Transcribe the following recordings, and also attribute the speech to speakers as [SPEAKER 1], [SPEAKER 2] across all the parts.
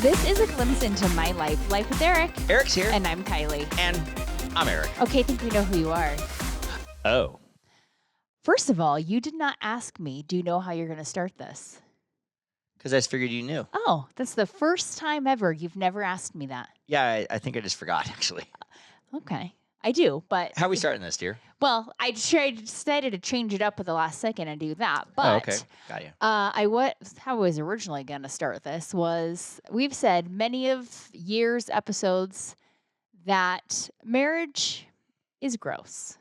[SPEAKER 1] This is a glimpse into my life. Life with Eric.
[SPEAKER 2] Eric's here.
[SPEAKER 1] And I'm Kiley.
[SPEAKER 2] And I'm Eric.
[SPEAKER 1] Okay, I think we know who you are.
[SPEAKER 2] Oh.
[SPEAKER 1] First of all, you did not ask me, do you know how you're going to start this?
[SPEAKER 2] Because I just figured you knew.
[SPEAKER 1] Oh, that's the first time ever you've never asked me that.
[SPEAKER 2] Yeah, I think I just forgot, actually.
[SPEAKER 1] Okay. I do, but...
[SPEAKER 2] How are we starting this, dear?
[SPEAKER 1] Well, I decided to change it up at the last second and do that, but...
[SPEAKER 2] Oh, okay. Got you.
[SPEAKER 1] How I was originally going to start this was, we've said many of years' episodes that marriage is gross.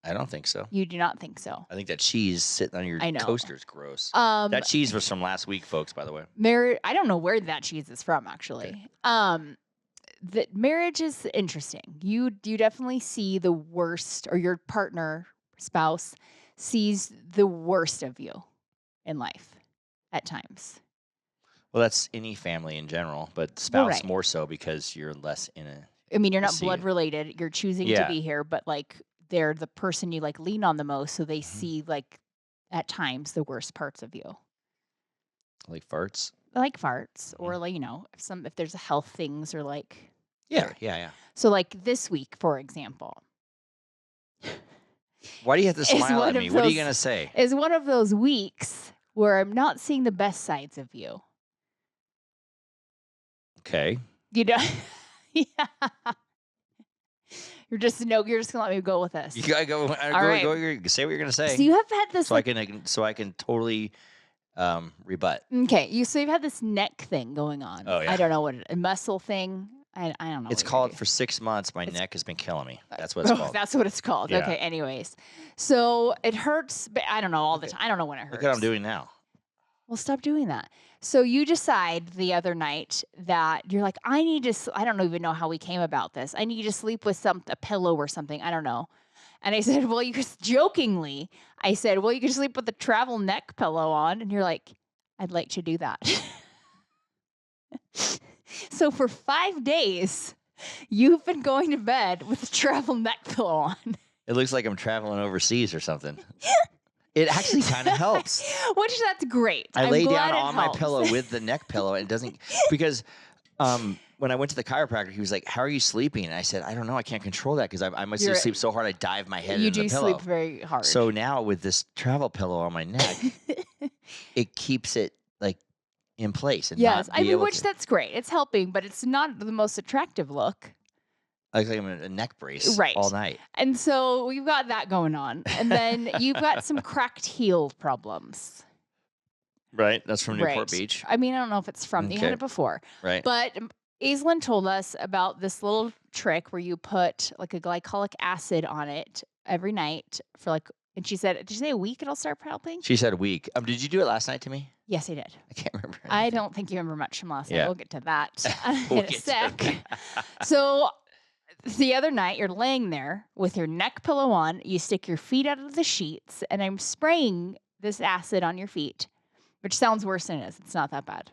[SPEAKER 2] I don't think so.
[SPEAKER 1] You do not think so.
[SPEAKER 2] I think that cheese sitting on your coaster is gross. That cheese was from last week, folks, by the way.
[SPEAKER 1] I don't know where that cheese is from, actually. Okay. That marriage is interesting. You definitely see the worst, or your partner, spouse, sees the worst of you in life at times.
[SPEAKER 2] Well, that's any family in general, but spouse more so because you're less in a...
[SPEAKER 1] I mean, you're not blood related. You're choosing to be here, but like they're the person you like lean on the most, so they see like at times the worst parts of you.
[SPEAKER 2] Like farts?
[SPEAKER 1] Like farts, or like, if there's health things, or like...
[SPEAKER 2] Yeah.
[SPEAKER 1] So like this week, for example.
[SPEAKER 2] Why do you have to smile at me? What are you going to say?
[SPEAKER 1] Is one of those weeks where I'm not seeing the best sides of you.
[SPEAKER 2] Okay.
[SPEAKER 1] Yeah. You're just gonna let me go with this.
[SPEAKER 2] You gotta go. Go. Say what you're gonna say.
[SPEAKER 1] So you have had this.
[SPEAKER 2] So I can totally rebut.
[SPEAKER 1] Okay. So you've had this neck thing going on.
[SPEAKER 2] Oh yeah.
[SPEAKER 1] I don't know what a muscle thing. I don't know.
[SPEAKER 2] It's called for 6 months. My neck has been killing me. That's what it's called.
[SPEAKER 1] That's what it's called. Yeah. Okay. Anyways, so it hurts, but I don't know all the time. I don't know when it hurts.
[SPEAKER 2] Look what I'm doing now.
[SPEAKER 1] Well, stop doing that. So you decide the other night that you're like, I don't even know how we came about this. I need to sleep with a pillow or something. I don't know. And I said, well, you could sleep with a travel neck pillow on. And you're like, I'd like to do that. So for 5 days, you've been going to bed with a travel neck pillow on.
[SPEAKER 2] It looks like I'm traveling overseas or something. It actually kind of helps.
[SPEAKER 1] Which that's great.
[SPEAKER 2] I lay down on my pillow with the neck pillow, and it doesn't because when I went to the chiropractor, he was like, "How are you sleeping?" And I said, "I don't know. I can't control that because I must sleep so hard I dive my head in the pillow."
[SPEAKER 1] You do sleep very hard.
[SPEAKER 2] So now with this travel pillow on my neck, it keeps it like in place. And
[SPEAKER 1] yes, that's great. It's helping, but it's not the most attractive look.
[SPEAKER 2] I like I'm in a neck brace all night.
[SPEAKER 1] And so we've got that going on. And then you've got some cracked heel problems.
[SPEAKER 2] Right. That's from Newport Beach.
[SPEAKER 1] I mean, I don't know if it's from. You had it before.
[SPEAKER 2] Right.
[SPEAKER 1] But Aislinn told us about this little trick where you put like a glycolic acid on it every night for and she said, did you say a week it'll start helping?
[SPEAKER 2] She said a week. Did you do it last night to me?
[SPEAKER 1] Yes, I did.
[SPEAKER 2] I can't remember anything.
[SPEAKER 1] I don't think you remember much from last night. We'll get to that in a sec. So the other night, you're laying there with your neck pillow on. You stick your feet out of the sheets, and I'm spraying this acid on your feet, which sounds worse than it is. It's not that bad.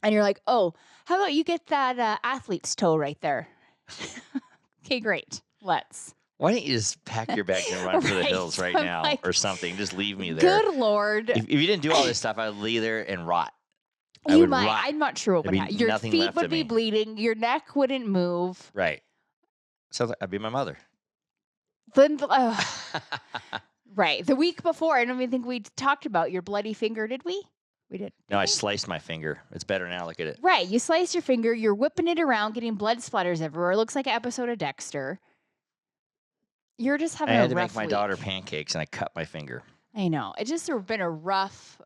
[SPEAKER 1] And you're like, oh, how about you get that athlete's toe right there? Okay, great. Let's.
[SPEAKER 2] Why don't you just pack your bags and run for the hills right now or something? Just leave me there.
[SPEAKER 1] Good Lord.
[SPEAKER 2] If you didn't do all this stuff, I would lay there and rot.
[SPEAKER 1] You might. Rot. I'm not sure what would happen. Your feet would be bleeding. Your neck wouldn't move.
[SPEAKER 2] Right. Sounds like I'd be my mother.
[SPEAKER 1] Then, right. The week before, I don't even think we talked about your bloody finger, did we? We did.
[SPEAKER 2] No, I sliced my finger. It's better now. Look at it.
[SPEAKER 1] Right. You slice your finger. You're whipping it around, getting blood splatters everywhere. It looks like an episode of Dexter. You're just having a rough week. I had to make my daughter
[SPEAKER 2] pancakes, and I cut my finger.
[SPEAKER 1] I know. It's just been a rough,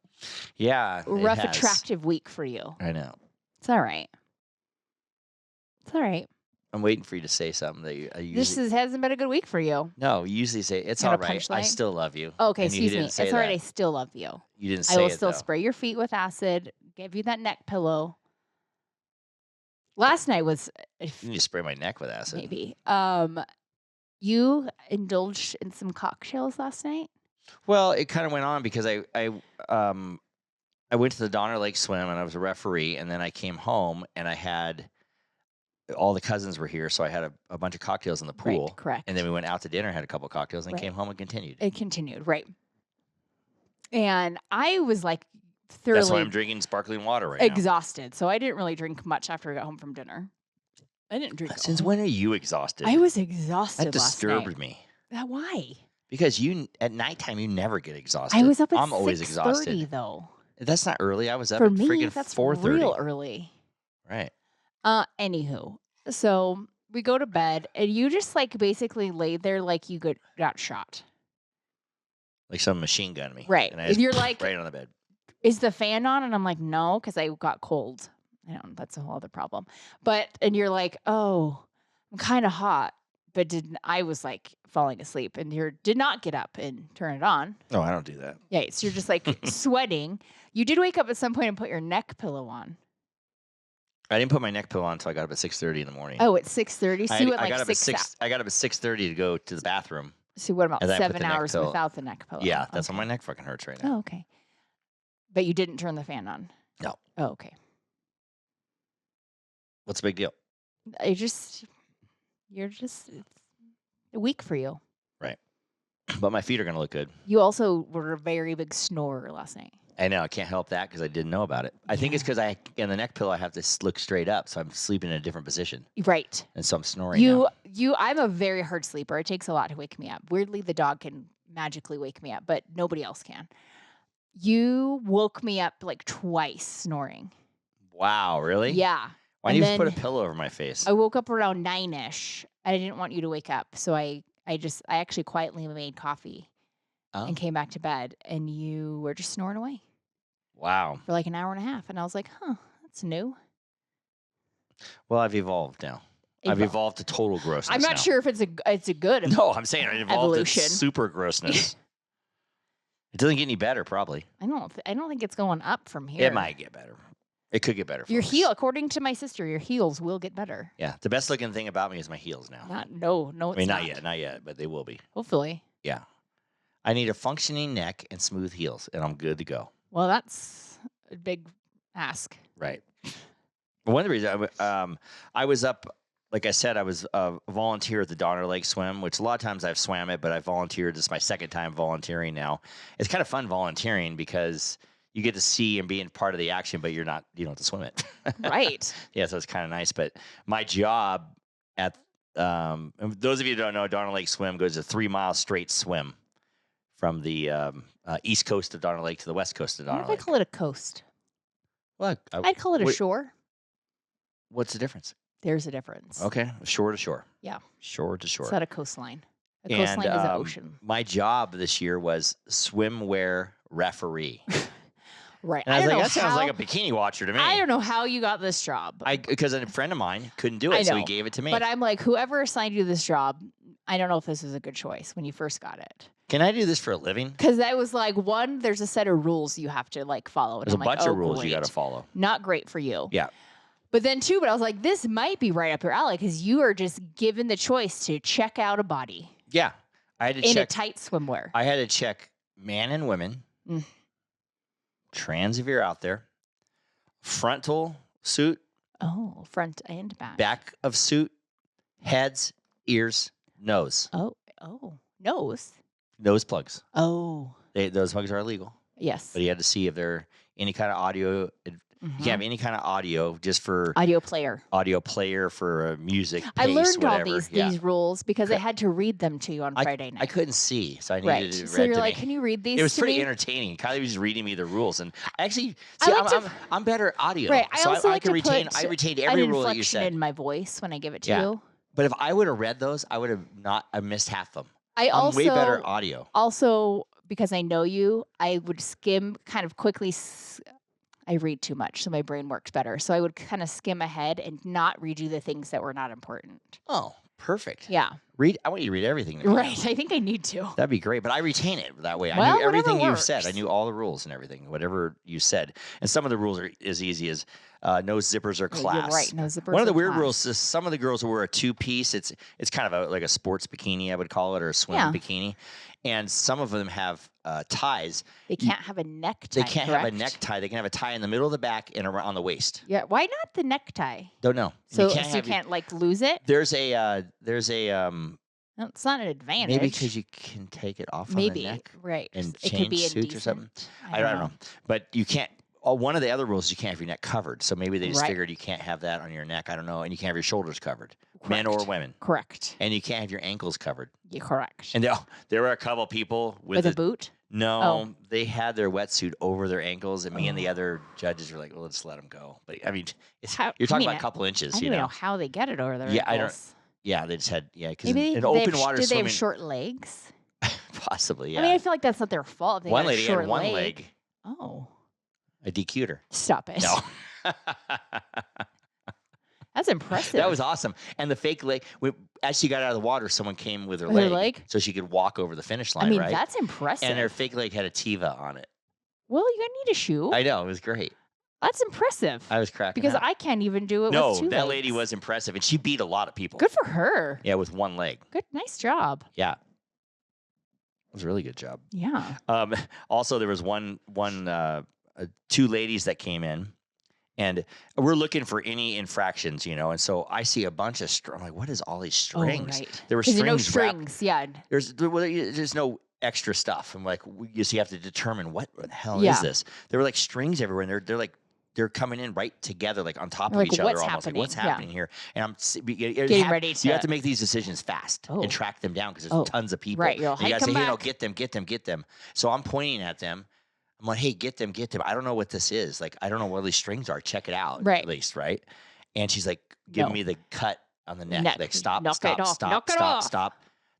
[SPEAKER 1] attractive week for you.
[SPEAKER 2] I know.
[SPEAKER 1] It's all right. It's all right.
[SPEAKER 2] I'm waiting for you to say something that you usually...
[SPEAKER 1] hasn't been a good week for you.
[SPEAKER 2] No, you usually say, it's all right. I still love you.
[SPEAKER 1] Oh, okay, excuse me. It's all right. I still love you.
[SPEAKER 2] You didn't say it,
[SPEAKER 1] I will still spray your feet with acid, give you that neck pillow. Last night was...
[SPEAKER 2] You need to spray my neck with acid.
[SPEAKER 1] Maybe. You indulged in some cocktails last night?
[SPEAKER 2] Well, it kind of went on because I went to the Donner Lake swim and I was a referee, and then I came home and I had... all the cousins were here, so I had a bunch of cocktails in the pool.
[SPEAKER 1] Right, correct.
[SPEAKER 2] And then we went out to dinner, had a couple of cocktails, and came home and continued.
[SPEAKER 1] It continued, right. And I was like thoroughly
[SPEAKER 2] That's why I'm drinking sparkling water right now.
[SPEAKER 1] exhausted. So I didn't really drink much after I got home from dinner. I didn't drink.
[SPEAKER 2] Since when are you exhausted?
[SPEAKER 1] I was exhausted
[SPEAKER 2] That disturbed me.
[SPEAKER 1] Why?
[SPEAKER 2] Because at nighttime you never get exhausted.
[SPEAKER 1] I was up at
[SPEAKER 2] I'm always exhausted.
[SPEAKER 1] though.
[SPEAKER 2] That's not early. I was up
[SPEAKER 1] For
[SPEAKER 2] at
[SPEAKER 1] me,
[SPEAKER 2] freaking
[SPEAKER 1] that's
[SPEAKER 2] 4:30.
[SPEAKER 1] real early.
[SPEAKER 2] Right.
[SPEAKER 1] Anywho, so we go to bed, and you just like basically laid there like you got shot.
[SPEAKER 2] Like some machine gun me.
[SPEAKER 1] Right.
[SPEAKER 2] And I
[SPEAKER 1] You're like,
[SPEAKER 2] right on the bed.
[SPEAKER 1] is the fan on? And I'm like, no, because I got cold. I know that's a whole other problem. And you're like, oh, I'm kind of hot. But I was like falling asleep, and you did not get up and turn it on.
[SPEAKER 2] No, I don't do that.
[SPEAKER 1] Yeah, so you're just like sweating. You did wake up at some point and put your neck pillow on.
[SPEAKER 2] I didn't put my neck pillow on until I got up at 6:30 in the morning.
[SPEAKER 1] Oh, at 6:30. So you went
[SPEAKER 2] I
[SPEAKER 1] like
[SPEAKER 2] got up
[SPEAKER 1] 6.
[SPEAKER 2] I got up at 6:30 to go to the bathroom.
[SPEAKER 1] So what about
[SPEAKER 2] And then I put
[SPEAKER 1] 7
[SPEAKER 2] the neck
[SPEAKER 1] hours
[SPEAKER 2] pillow-
[SPEAKER 1] without the neck pillow?
[SPEAKER 2] Yeah, that's
[SPEAKER 1] Okay.
[SPEAKER 2] why my neck fucking hurts right now.
[SPEAKER 1] Oh, okay. But you didn't turn the fan on.
[SPEAKER 2] No.
[SPEAKER 1] Oh, okay.
[SPEAKER 2] What's the big deal?
[SPEAKER 1] You're just it's a week for you.
[SPEAKER 2] Right. But my feet are gonna look good.
[SPEAKER 1] You also were a very big snorer last night.
[SPEAKER 2] I know. I can't help that because I didn't know about it. I think it's because in the neck pillow I have to look straight up, so I'm sleeping in a different position,
[SPEAKER 1] Right.
[SPEAKER 2] and so I'm snoring. now.
[SPEAKER 1] I'm a very hard sleeper. It takes a lot to wake me up. Weirdly, the dog can magically wake me up, but nobody else can. You woke me up like twice snoring.
[SPEAKER 2] Wow, really?
[SPEAKER 1] Yeah.
[SPEAKER 2] Why
[SPEAKER 1] And
[SPEAKER 2] didn't you put a
[SPEAKER 1] then
[SPEAKER 2] pillow over my face?
[SPEAKER 1] I woke up around 9-ish. I didn't want you to wake up, so I actually quietly made coffee and came back to bed, and you were just snoring away
[SPEAKER 2] Wow.
[SPEAKER 1] for like an hour and a half, and I was like, huh, that's new.
[SPEAKER 2] Well, I've evolved now. I've evolved to total grossness.
[SPEAKER 1] I'm not
[SPEAKER 2] now.
[SPEAKER 1] sure if it's a good
[SPEAKER 2] No, I'm saying I evolved
[SPEAKER 1] evolution.
[SPEAKER 2] to super grossness. It doesn't get any better, probably.
[SPEAKER 1] I don't think it's going up from here.
[SPEAKER 2] It might get better. It could get better.
[SPEAKER 1] Your
[SPEAKER 2] folks.
[SPEAKER 1] heel, according to my sister, your heels will get better.
[SPEAKER 2] Yeah, the best looking thing about me is my heels now.
[SPEAKER 1] No,
[SPEAKER 2] I mean, not yet, but they will be.
[SPEAKER 1] Hopefully.
[SPEAKER 2] Yeah, I need a functioning neck and smooth heels, and I'm good to go.
[SPEAKER 1] Well, that's a big ask.
[SPEAKER 2] Right. One of the reasons I was up, like I said, I was a volunteer at the Donner Lake Swim, which a lot of times I've swam it, but I volunteered. This is my second time volunteering now. It's kind of fun volunteering because you get to see and be in part of the action, but you don't have to swim it.
[SPEAKER 1] Right.
[SPEAKER 2] Yeah, so it's kind of nice. But my job at and those of you who don't know, Donner Lake Swim goes a 3-mile straight swim from the east coast of Donner Lake to the west coast of
[SPEAKER 1] Why
[SPEAKER 2] Donner
[SPEAKER 1] do I
[SPEAKER 2] Lake.
[SPEAKER 1] call it a coast?
[SPEAKER 2] Well,
[SPEAKER 1] I'd call it a shore.
[SPEAKER 2] What's the difference?
[SPEAKER 1] There's a difference.
[SPEAKER 2] Okay, shore to shore.
[SPEAKER 1] Yeah.
[SPEAKER 2] Shore to shore.
[SPEAKER 1] It's not a coastline. A coastline is an ocean.
[SPEAKER 2] My job this year was swimwear referee.
[SPEAKER 1] Right.
[SPEAKER 2] And I was like, that sounds like a bikini watcher to me.
[SPEAKER 1] I don't know how you got this job.
[SPEAKER 2] Because a friend of mine couldn't do it, so he gave it to me.
[SPEAKER 1] But I'm like, whoever assigned you this job, I don't know if this is a good choice when you first got it.
[SPEAKER 2] Can I do this for a living?
[SPEAKER 1] Because I was like, one, there's a set of rules you have to like follow. And
[SPEAKER 2] There's
[SPEAKER 1] I'm
[SPEAKER 2] a
[SPEAKER 1] like,
[SPEAKER 2] bunch of rules you
[SPEAKER 1] great.
[SPEAKER 2] got to follow.
[SPEAKER 1] Not great for you.
[SPEAKER 2] Yeah.
[SPEAKER 1] But then two, I was like, this might be right up your alley because you are just given the choice to check out a body.
[SPEAKER 2] Yeah. I had to
[SPEAKER 1] in
[SPEAKER 2] check.
[SPEAKER 1] a tight swimwear.
[SPEAKER 2] I had to check man and women. Trans if you're out there. Frontal suit.
[SPEAKER 1] Oh, front and back.
[SPEAKER 2] Back of suit. Heads, ears, nose.
[SPEAKER 1] Oh, nose.
[SPEAKER 2] Nose plugs.
[SPEAKER 1] Oh.
[SPEAKER 2] Those plugs are illegal.
[SPEAKER 1] Yes.
[SPEAKER 2] But you had to see if they're any kind of audio. You can have any kind of audio just for
[SPEAKER 1] audio player
[SPEAKER 2] for music.
[SPEAKER 1] I
[SPEAKER 2] pace,
[SPEAKER 1] learned
[SPEAKER 2] whatever.
[SPEAKER 1] all these rules because I had to read them to you on Friday night.
[SPEAKER 2] I couldn't see, so I needed it read
[SPEAKER 1] so you're
[SPEAKER 2] to
[SPEAKER 1] like,
[SPEAKER 2] me.
[SPEAKER 1] can you read these?
[SPEAKER 2] It was
[SPEAKER 1] to
[SPEAKER 2] pretty
[SPEAKER 1] me?
[SPEAKER 2] entertaining. Kylie was just reading me the rules, and actually, I'm better at audio.
[SPEAKER 1] Right. I
[SPEAKER 2] so
[SPEAKER 1] also like
[SPEAKER 2] can
[SPEAKER 1] to
[SPEAKER 2] retain.
[SPEAKER 1] put
[SPEAKER 2] I retained every rule that you said
[SPEAKER 1] in my voice when I give it to you.
[SPEAKER 2] But if I would have read those, I would have not. I missed half of them.
[SPEAKER 1] I'm
[SPEAKER 2] way better at audio.
[SPEAKER 1] Also, because I know you, I would skim kind of quickly. I read too much, so my brain works better. So I would kind of skim ahead and not read you the things that were not important.
[SPEAKER 2] Oh, perfect.
[SPEAKER 1] Yeah.
[SPEAKER 2] I want you to read everything.
[SPEAKER 1] Right. I think I need to.
[SPEAKER 2] That'd be great. But I retain it that way.
[SPEAKER 1] Well,
[SPEAKER 2] I knew everything you
[SPEAKER 1] works.
[SPEAKER 2] said. I knew all the rules and everything, whatever you said. And some of the rules are as easy as no zippers or clasps.
[SPEAKER 1] You're right. No zippers.
[SPEAKER 2] One of the weird rules is some of the girls will wear a 2-piece. It's kind of like a sports bikini, I would call it, or a swim bikini. And some of them have ties.
[SPEAKER 1] They can't have a necktie.
[SPEAKER 2] They can't have a necktie. They can have a tie in the middle of the back and around the waist.
[SPEAKER 1] Yeah. Why not the necktie?
[SPEAKER 2] Don't know.
[SPEAKER 1] So you can't like lose it.
[SPEAKER 2] There's a
[SPEAKER 1] No, it's not an advantage.
[SPEAKER 2] maybe because you can take it off on the neck
[SPEAKER 1] right?
[SPEAKER 2] and
[SPEAKER 1] it
[SPEAKER 2] change
[SPEAKER 1] could be
[SPEAKER 2] suits or something. I don't know. But you can't one of the other rules is you can't have your neck covered. So maybe they just
[SPEAKER 1] Right.
[SPEAKER 2] figured you can't have that on your neck. I don't know. And you can't have your shoulders covered, men or women.
[SPEAKER 1] Correct.
[SPEAKER 2] And you can't have your ankles covered.
[SPEAKER 1] Yeah, correct.
[SPEAKER 2] And there were a couple people
[SPEAKER 1] with a boot.
[SPEAKER 2] No, they had their wetsuit over their ankles, and me and the other judges were like, "Well, let's let them go." But I mean, you're talking about a couple inches.
[SPEAKER 1] I don't know how they get it over their ankles.
[SPEAKER 2] I don't. Yeah, they just had because
[SPEAKER 1] maybe
[SPEAKER 2] in open water
[SPEAKER 1] did
[SPEAKER 2] swimming,
[SPEAKER 1] they have short legs?
[SPEAKER 2] Possibly, yeah.
[SPEAKER 1] I mean, I feel like that's not their fault. They
[SPEAKER 2] one
[SPEAKER 1] had a
[SPEAKER 2] lady
[SPEAKER 1] short
[SPEAKER 2] had one leg.
[SPEAKER 1] Oh.
[SPEAKER 2] I DQ'd her.
[SPEAKER 1] Stop it.
[SPEAKER 2] No.
[SPEAKER 1] That's impressive.
[SPEAKER 2] That was awesome. And the fake leg, as she got out of the water, someone came with her leg so she could walk over the finish line, right?
[SPEAKER 1] That's impressive.
[SPEAKER 2] And her fake leg had a Tiva on it.
[SPEAKER 1] Well, you need a shoe.
[SPEAKER 2] I know. It was great.
[SPEAKER 1] That's impressive.
[SPEAKER 2] I was cracking
[SPEAKER 1] because
[SPEAKER 2] up.
[SPEAKER 1] I can't even do it
[SPEAKER 2] no,
[SPEAKER 1] with 2 legs.
[SPEAKER 2] that lady was impressive, and she beat a lot of people.
[SPEAKER 1] Good for her.
[SPEAKER 2] Yeah, with one leg.
[SPEAKER 1] Good. Nice job.
[SPEAKER 2] Yeah. It was a really good job.
[SPEAKER 1] Yeah.
[SPEAKER 2] Also, there was 2 ladies that came in, and we're looking for any infractions, and so I see a bunch of I'm like, what is all these strings?
[SPEAKER 1] Oh, right.
[SPEAKER 2] There were strings.
[SPEAKER 1] Yeah.
[SPEAKER 2] There's no extra stuff. I'm like, you have to determine what the hell is this. There were like strings everywhere, and they're coming in right together, like on top of each other, almost like what's happening here. And I'm
[SPEAKER 1] getting ready to.
[SPEAKER 2] You have to make these decisions fast and track them down because there's tons of people.
[SPEAKER 1] Right, you
[SPEAKER 2] gotta say, get them. So I'm pointing at them. I'm like, hey, get them. I don't know what this is. Like, I don't know where these strings are. Check it out, at least, right? And she's like, giving me the cut on the neck. Like, stop. The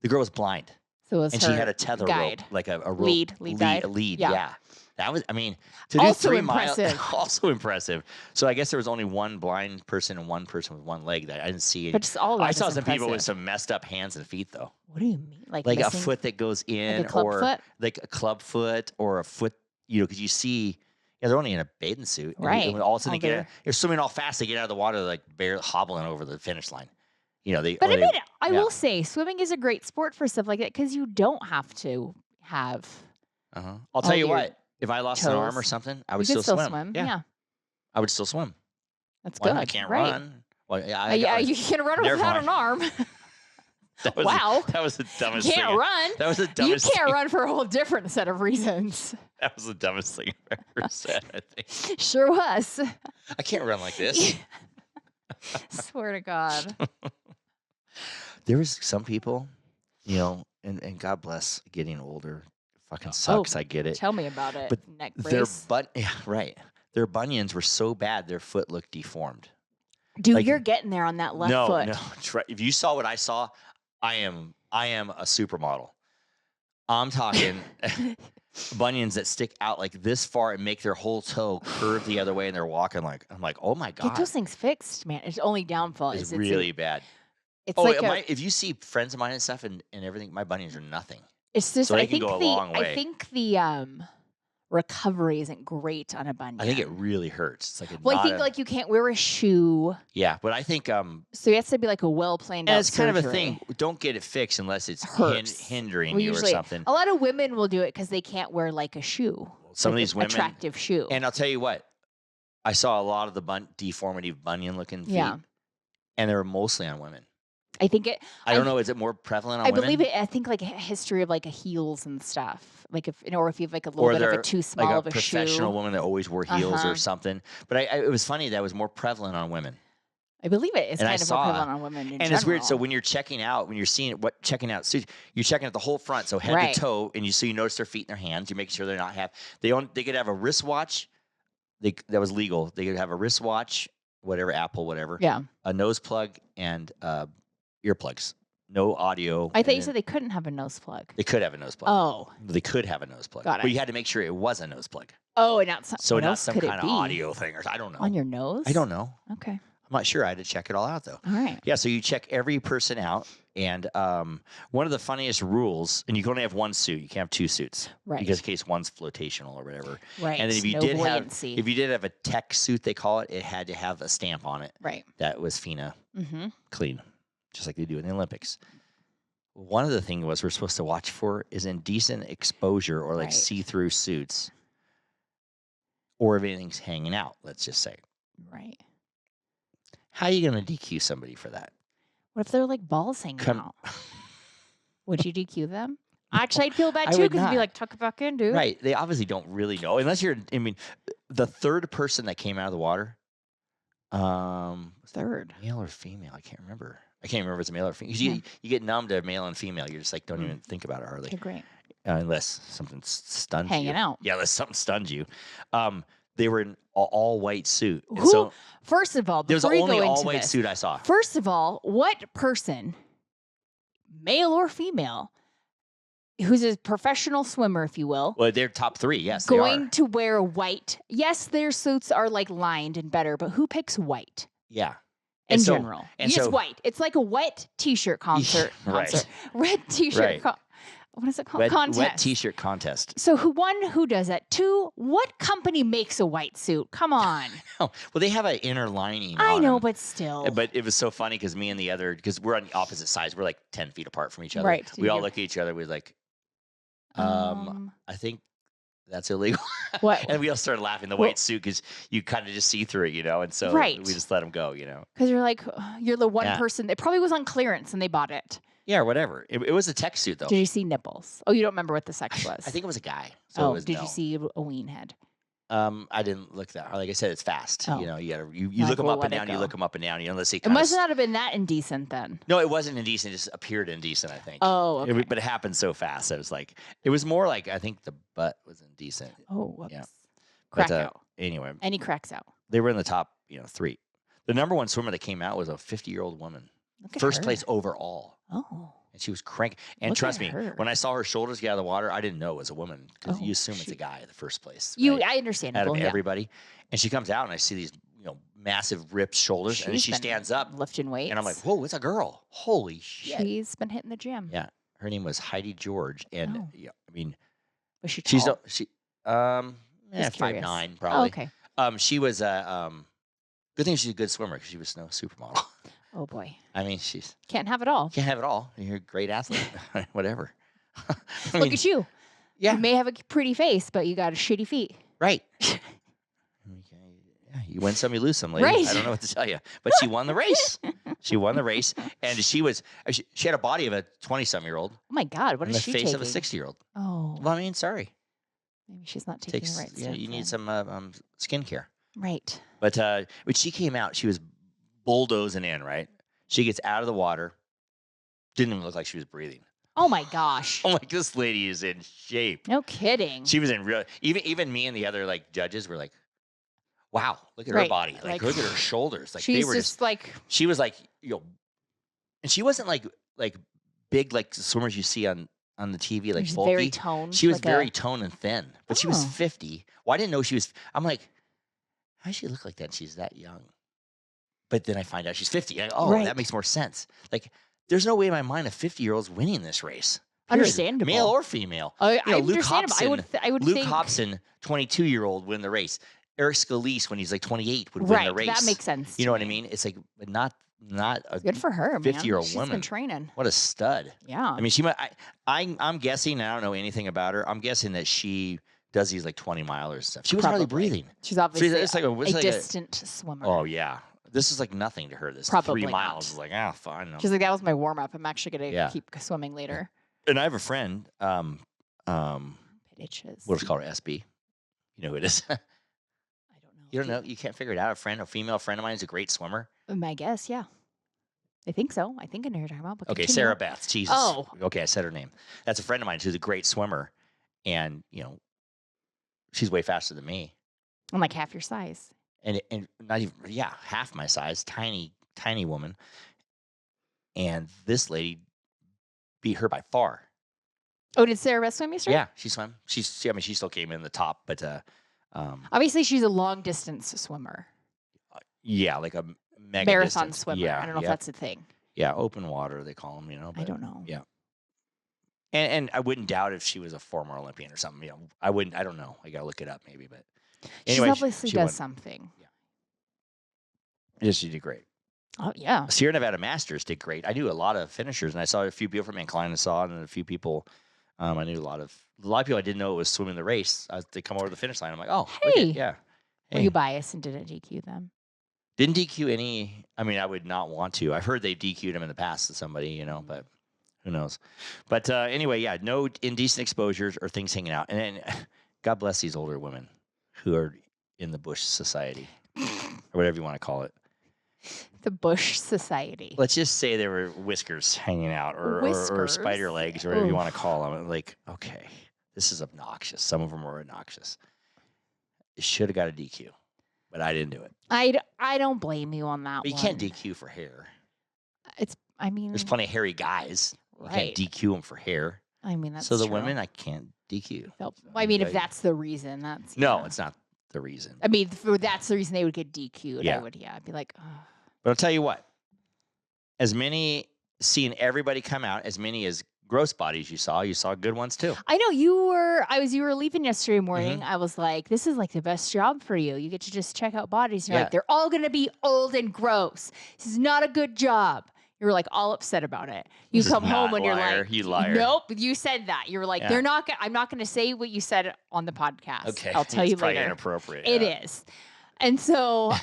[SPEAKER 2] girl was blind.
[SPEAKER 1] So
[SPEAKER 2] and she had a tether rope, like a rope. Lead. Yeah. That was, to do 3 miles, also impressive. So I guess there was only one blind person and one person with one leg that I didn't see.
[SPEAKER 1] But just all of
[SPEAKER 2] I saw some people with some messed up hands and feet, though.
[SPEAKER 1] What do you mean? Like
[SPEAKER 2] a foot that goes in, or like a club foot, or a foot, because you see, they're only in a bathing suit.
[SPEAKER 1] Right.
[SPEAKER 2] And all of a sudden they're swimming all fast. They get out of the water, like barely hobbling over the finish line.
[SPEAKER 1] I will say, swimming is a great sport for stuff like that because you don't have to have.
[SPEAKER 2] I'll tell you what. If I lost an arm or something, I would still swim.
[SPEAKER 1] Yeah.
[SPEAKER 2] I would still swim.
[SPEAKER 1] That's good.
[SPEAKER 2] I can't run. Well,
[SPEAKER 1] you can run without an arm. Wow.
[SPEAKER 2] That was the dumbest
[SPEAKER 1] thing.
[SPEAKER 2] You
[SPEAKER 1] can't run.
[SPEAKER 2] That was the dumbest
[SPEAKER 1] You can't run for a whole different set of reasons.
[SPEAKER 2] That was the dumbest thing I've ever said, I think.
[SPEAKER 1] Sure was.
[SPEAKER 2] I can't run like this.
[SPEAKER 1] Swear to God.
[SPEAKER 2] There was some people, and God bless getting older. Fucking sucks. I get it.
[SPEAKER 1] Tell me about it.
[SPEAKER 2] But
[SPEAKER 1] neck brace.
[SPEAKER 2] Their bunions were so bad, their foot looked deformed.
[SPEAKER 1] Dude, you're getting there on that left foot.
[SPEAKER 2] No. If you saw what I saw, I am a supermodel. I'm talking bunions that stick out like this far and make their whole toe curve the other way, and they're walking like, I'm like, oh my God.
[SPEAKER 1] Get those things fixed, man. It's only downfall.
[SPEAKER 2] It's really bad.
[SPEAKER 1] It's
[SPEAKER 2] if you see friends of mine and stuff and everything, my bunions are nothing.
[SPEAKER 1] It's just,
[SPEAKER 2] so I think a long way.
[SPEAKER 1] I think the recovery isn't great on a bunion.
[SPEAKER 2] I think it really hurts. It's like
[SPEAKER 1] I think like you can't wear a shoe.
[SPEAKER 2] Yeah, but I think
[SPEAKER 1] so it has to be like a well planned out.
[SPEAKER 2] It's kind of a thing. Don't get it fixed unless it's hindering you or something.
[SPEAKER 1] A lot of women will do it because they can't wear like a shoe.
[SPEAKER 2] Some of these women
[SPEAKER 1] attractive shoe.
[SPEAKER 2] And I'll tell you what, I saw a lot of the deformity bunion looking feet, and they were mostly on women.
[SPEAKER 1] I think it.
[SPEAKER 2] I don't know. Is it more prevalent on women?
[SPEAKER 1] I believe it. I think like a history of like a heels and stuff. Like if you have like a little bit of a too small of a shoe.
[SPEAKER 2] Like a professional woman that always wore heels or something. But it was funny that it was more prevalent on women.
[SPEAKER 1] I believe it is kind of more prevalent on women in general.
[SPEAKER 2] It's weird. So when you're checking out, when you're seeing checking out suits, you're checking out the whole front, so head to toe, and you notice their feet and their hands. You're making sure they're not they could have a wristwatch. That was legal. They could have a wristwatch, whatever, Apple, whatever.
[SPEAKER 1] Yeah.
[SPEAKER 2] A nose plug and earplugs. No audio.
[SPEAKER 1] I thought you said they couldn't have a nose plug.
[SPEAKER 2] They could have a nose plug.
[SPEAKER 1] Oh.
[SPEAKER 2] They could have a nose plug.
[SPEAKER 1] Got it.
[SPEAKER 2] But you had to make sure it was a nose plug.
[SPEAKER 1] Oh, and not
[SPEAKER 2] not some kind of audio thing. Or I don't know.
[SPEAKER 1] On your nose?
[SPEAKER 2] I don't know.
[SPEAKER 1] Okay.
[SPEAKER 2] I'm not sure. I had to check it all out, though.
[SPEAKER 1] All right.
[SPEAKER 2] Yeah, so you check every person out. And one of the funniest rules, and you can only have one suit. You can't have 2 suits.
[SPEAKER 1] Right.
[SPEAKER 2] Because in case one's flotational or whatever.
[SPEAKER 1] Right.
[SPEAKER 2] And then if you did have a tech suit, they call it, it had to have a stamp on it.
[SPEAKER 1] Right.
[SPEAKER 2] That was FINA clean, just like they do in the Olympics. One of the things we're supposed to watch for is indecent exposure or like see-through suits, or if anything's hanging out, let's just say.
[SPEAKER 1] Right.
[SPEAKER 2] How are you going to DQ somebody for that?
[SPEAKER 1] What if they're like balls hanging out? Would you DQ them? Actually, I'd feel bad
[SPEAKER 2] I
[SPEAKER 1] too
[SPEAKER 2] would
[SPEAKER 1] because it'd be
[SPEAKER 2] not.
[SPEAKER 1] like, tuck it back in, dude.
[SPEAKER 2] Right. They obviously don't really know. Unless you're, I mean, the third person that came out of the water, was that
[SPEAKER 1] Third.
[SPEAKER 2] male or female? I can't remember. I can't remember if it's a male or female.
[SPEAKER 1] Yeah.
[SPEAKER 2] You get numb to male and female. You're just like, don't even think about it hardly.
[SPEAKER 1] Okay, great.
[SPEAKER 2] Unless something stuns you.
[SPEAKER 1] Hanging out.
[SPEAKER 2] Yeah, unless something stuns you. They were in all white suit. And
[SPEAKER 1] Who?
[SPEAKER 2] so
[SPEAKER 1] First of all,
[SPEAKER 2] there was
[SPEAKER 1] before
[SPEAKER 2] the
[SPEAKER 1] you go
[SPEAKER 2] only
[SPEAKER 1] into
[SPEAKER 2] all white
[SPEAKER 1] this,
[SPEAKER 2] suit I saw.
[SPEAKER 1] first of all, what person, male or female, who's a professional swimmer, if you will,
[SPEAKER 2] Well, they're top 3. Yes,
[SPEAKER 1] going
[SPEAKER 2] they are.
[SPEAKER 1] to wear white? Yes, their suits are like lined and better, but who picks white?
[SPEAKER 2] Yeah.
[SPEAKER 1] In general,
[SPEAKER 2] and
[SPEAKER 1] it's
[SPEAKER 2] so-
[SPEAKER 1] white. It's like a wet T-shirt concert.
[SPEAKER 2] Right.
[SPEAKER 1] Red T-shirt.
[SPEAKER 2] Right.
[SPEAKER 1] What is it called? Contest.
[SPEAKER 2] Wet T-shirt contest.
[SPEAKER 1] So who does that? 2, what company makes a white suit? Come on.
[SPEAKER 2] Oh, well, they have an inner lining.
[SPEAKER 1] I
[SPEAKER 2] on
[SPEAKER 1] know,
[SPEAKER 2] them.
[SPEAKER 1] but still.
[SPEAKER 2] But it was so funny because me and the other, because we're on the opposite sides. We're like 10 feet apart from each other.
[SPEAKER 1] Right.
[SPEAKER 2] We all look at each other. We're like, I think that's illegal.
[SPEAKER 1] What?
[SPEAKER 2] And we all started laughing. The white suit, because you kind of just see through it, And so
[SPEAKER 1] Right.
[SPEAKER 2] we just let them go,
[SPEAKER 1] Because you're like, you're the one
[SPEAKER 2] Yeah.
[SPEAKER 1] person. It probably was on clearance and they bought it.
[SPEAKER 2] Yeah, or whatever. It was a tech suit, though.
[SPEAKER 1] Did you see nipples? Oh, you don't remember what the sex was?
[SPEAKER 2] I think it was a guy. So it was
[SPEAKER 1] did
[SPEAKER 2] no.
[SPEAKER 1] you see a ween head?
[SPEAKER 2] I didn't look that. Like I said, it's fast.
[SPEAKER 1] Oh.
[SPEAKER 2] You gotta you
[SPEAKER 1] Like,
[SPEAKER 2] look them
[SPEAKER 1] we'll
[SPEAKER 2] up and
[SPEAKER 1] let it
[SPEAKER 2] down. You
[SPEAKER 1] go.
[SPEAKER 2] look them up and down. Let's see.
[SPEAKER 1] It must not have been that indecent then.
[SPEAKER 2] No, it wasn't indecent. It just appeared indecent, I think.
[SPEAKER 1] Oh, okay.
[SPEAKER 2] But it happened so fast. It was more like, I think the butt was indecent.
[SPEAKER 1] Oh, whoops.
[SPEAKER 2] Yeah.
[SPEAKER 1] Crack
[SPEAKER 2] But,
[SPEAKER 1] out.
[SPEAKER 2] Anyway,
[SPEAKER 1] And he cracks out.
[SPEAKER 2] they were in the top, 3. The number one swimmer that came out was a 50-year-old woman.
[SPEAKER 1] Look at
[SPEAKER 2] First
[SPEAKER 1] her.
[SPEAKER 2] place overall.
[SPEAKER 1] Oh.
[SPEAKER 2] And she was cranking. And
[SPEAKER 1] Look at
[SPEAKER 2] trust me,
[SPEAKER 1] her.
[SPEAKER 2] when I saw her shoulders get out of the water, I didn't know it was a woman, because
[SPEAKER 1] Oh,
[SPEAKER 2] you assume it's a
[SPEAKER 1] shoot.
[SPEAKER 2] guy in the first place.
[SPEAKER 1] You,
[SPEAKER 2] right?
[SPEAKER 1] I understand.
[SPEAKER 2] Out of everybody. And she comes out and I see these, massive ripped shoulders, and then she stands up
[SPEAKER 1] lifting weights.
[SPEAKER 2] and I'm like, whoa, it's a girl. Holy shit.
[SPEAKER 1] She's been hitting the gym.
[SPEAKER 2] Yeah. Her name was Heidi George. And
[SPEAKER 1] Oh.
[SPEAKER 2] yeah, I mean,
[SPEAKER 1] Was she
[SPEAKER 2] she's
[SPEAKER 1] tall?
[SPEAKER 2] she
[SPEAKER 1] Just curious.
[SPEAKER 2] 5'9"
[SPEAKER 1] Oh,
[SPEAKER 2] probably.
[SPEAKER 1] okay.
[SPEAKER 2] She was good thing she's a good swimmer, because she was no supermodel.
[SPEAKER 1] Oh boy.
[SPEAKER 2] I mean, she's
[SPEAKER 1] Can't have it all.
[SPEAKER 2] can't have it all. You're a great athlete. Whatever. I
[SPEAKER 1] Look
[SPEAKER 2] mean,
[SPEAKER 1] at you.
[SPEAKER 2] yeah,
[SPEAKER 1] You may have a pretty face, but you got shitty feet.
[SPEAKER 2] right. Yeah, you win some, you lose some, lady.
[SPEAKER 1] Right.
[SPEAKER 2] I don't know what to tell you, but she won the race. She won the race, and she had a body of a 20-some-year-old
[SPEAKER 1] Oh my God. What
[SPEAKER 2] and
[SPEAKER 1] is
[SPEAKER 2] the
[SPEAKER 1] she
[SPEAKER 2] face
[SPEAKER 1] taking?
[SPEAKER 2] of a 60-year-old.
[SPEAKER 1] Oh.
[SPEAKER 2] Well, I mean, sorry.
[SPEAKER 1] Maybe she's not taking the right steps.
[SPEAKER 2] You need
[SPEAKER 1] then.
[SPEAKER 2] some skincare.
[SPEAKER 1] Right.
[SPEAKER 2] But when she came out, she was bulldozing in, right? She gets out of the water. Didn't even look like she was breathing.
[SPEAKER 1] Oh my gosh.
[SPEAKER 2] I'm like, this lady is in shape.
[SPEAKER 1] No kidding.
[SPEAKER 2] She was in real. Even me and the other judges were like, wow, look at her
[SPEAKER 1] Right,
[SPEAKER 2] body.
[SPEAKER 1] like,
[SPEAKER 2] Look at her shoulders. Like
[SPEAKER 1] She's
[SPEAKER 2] they were
[SPEAKER 1] just like,
[SPEAKER 2] She was like, and she wasn't like big like swimmers you see on the TV, like
[SPEAKER 1] she's
[SPEAKER 2] bulky.
[SPEAKER 1] very toned.
[SPEAKER 2] She was
[SPEAKER 1] like
[SPEAKER 2] very toned and thin, but she was
[SPEAKER 1] Oh.
[SPEAKER 2] 50. Well, I didn't know she was. I'm like, how does she look like that? She's that young. But then I find out she's 50. Oh,
[SPEAKER 1] Right.
[SPEAKER 2] that makes more sense. Like, there's no way in my mind a 50-year-old's winning this race. Period.
[SPEAKER 1] Understandable.
[SPEAKER 2] Male or female.
[SPEAKER 1] I
[SPEAKER 2] Luke
[SPEAKER 1] understandable. I would
[SPEAKER 2] Luke
[SPEAKER 1] think.
[SPEAKER 2] Hobson, 22-year-old, win the race. Eric Scalise, when he's like 28, would win
[SPEAKER 1] Right.
[SPEAKER 2] the race.
[SPEAKER 1] That makes sense.
[SPEAKER 2] You
[SPEAKER 1] to
[SPEAKER 2] know what I
[SPEAKER 1] me.
[SPEAKER 2] mean? It's like not a
[SPEAKER 1] Good for her, man.
[SPEAKER 2] 50-year-old
[SPEAKER 1] She's
[SPEAKER 2] woman.
[SPEAKER 1] been training.
[SPEAKER 2] What a stud.
[SPEAKER 1] Yeah.
[SPEAKER 2] I mean, she might. I'm guessing. I don't know anything about her. I'm guessing that she does these like 20-milers and stuff. She was hardly
[SPEAKER 1] Probably.
[SPEAKER 2] breathing.
[SPEAKER 1] She's obviously
[SPEAKER 2] it's like
[SPEAKER 1] a distant swimmer.
[SPEAKER 2] Oh yeah, this is like nothing to her. This
[SPEAKER 1] Probably
[SPEAKER 2] 3 miles
[SPEAKER 1] not.
[SPEAKER 2] is like fine. No.
[SPEAKER 1] She's like, that was my warm up. I'm actually gonna
[SPEAKER 2] Yeah.
[SPEAKER 1] keep swimming later.
[SPEAKER 2] And I have a friend.
[SPEAKER 1] Bitches.
[SPEAKER 2] We'll just call her SB. You know who it is.
[SPEAKER 1] I don't know.
[SPEAKER 2] You don't know. You can't figure it out. A female friend of mine is a great swimmer.
[SPEAKER 1] I guess, yeah. I think so. I think I know who you're talking about. But
[SPEAKER 2] Okay,
[SPEAKER 1] continue
[SPEAKER 2] Sarah
[SPEAKER 1] on.
[SPEAKER 2] Beth. Jesus.
[SPEAKER 1] Oh.
[SPEAKER 2] Okay, I said her name. That's a friend of mine who's a great swimmer, and she's way faster than me,
[SPEAKER 1] I'm like half your size.
[SPEAKER 2] and not even half my size. Tiny woman, and this lady beat her by far.
[SPEAKER 1] Oh, did Sarah Beth swim yesterday?
[SPEAKER 2] Yeah, she swam. She still came in the top, but
[SPEAKER 1] Obviously, she's a long distance swimmer.
[SPEAKER 2] yeah, like a mega
[SPEAKER 1] Marathon
[SPEAKER 2] distance.
[SPEAKER 1] swimmer.
[SPEAKER 2] Yeah,
[SPEAKER 1] I don't know if
[SPEAKER 2] yeah.
[SPEAKER 1] that's a thing.
[SPEAKER 2] Yeah, open water they call them.
[SPEAKER 1] I
[SPEAKER 2] But,
[SPEAKER 1] don't know.
[SPEAKER 2] Yeah. And I wouldn't doubt if she was a former Olympian or something. I wouldn't. I don't know. I gotta look it up maybe. But anyway,
[SPEAKER 1] she obviously
[SPEAKER 2] she
[SPEAKER 1] does
[SPEAKER 2] won.
[SPEAKER 1] something.
[SPEAKER 2] Yeah, she did great.
[SPEAKER 1] Oh yeah.
[SPEAKER 2] Sierra Nevada Masters did great. I knew a lot of finishers, and I saw a few people from Incline. I saw, and a few people. I knew a lot of people I didn't know was swimming the race. They come over to the finish line. I'm like, oh, look
[SPEAKER 1] Hey.
[SPEAKER 2] yeah.
[SPEAKER 1] Were
[SPEAKER 2] Hey.
[SPEAKER 1] you biased and didn't DQ them?
[SPEAKER 2] Didn't DQ any. I mean, I would not want to. I've heard they've DQ'd him in the past to somebody, but Who knows? But anyway, yeah, no indecent exposures or things hanging out. And then God bless these older women who are in the Bush Society or whatever you want to call it.
[SPEAKER 1] The Bush Society.
[SPEAKER 2] Let's just say there were whiskers hanging out or spider legs or whatever you want to call them. Like, okay, this is obnoxious. Some of them were obnoxious. It should have got a DQ, but I didn't do it.
[SPEAKER 1] I don't blame you on that
[SPEAKER 2] But you
[SPEAKER 1] one.
[SPEAKER 2] can't DQ for hair. There's plenty of hairy guys.
[SPEAKER 1] Right.
[SPEAKER 2] You can't DQ them for hair.
[SPEAKER 1] I mean, that's
[SPEAKER 2] so the
[SPEAKER 1] true.
[SPEAKER 2] women I can't DQ.
[SPEAKER 1] Well, I mean, if that's the reason, that's
[SPEAKER 2] no, it's not the reason.
[SPEAKER 1] I mean, if that's the reason they would get DQ'd.
[SPEAKER 2] Yeah.
[SPEAKER 1] I'd be like, oh.
[SPEAKER 2] But I'll tell you what, seeing everybody come out, as many as gross bodies you saw good ones too.
[SPEAKER 1] I know you were leaving yesterday morning. I was like, this is like the best job for you. You get to just check out bodies. You're like, they're all going to be old and gross. This is not a good job. You were like all upset about it. You come home and you're like,
[SPEAKER 2] you liar.
[SPEAKER 1] Nope, you said that. You were like, I'm not going to say what you said on the podcast.
[SPEAKER 2] Okay.
[SPEAKER 1] I'll tell you
[SPEAKER 2] probably
[SPEAKER 1] later.
[SPEAKER 2] Inappropriate.
[SPEAKER 1] It is. And so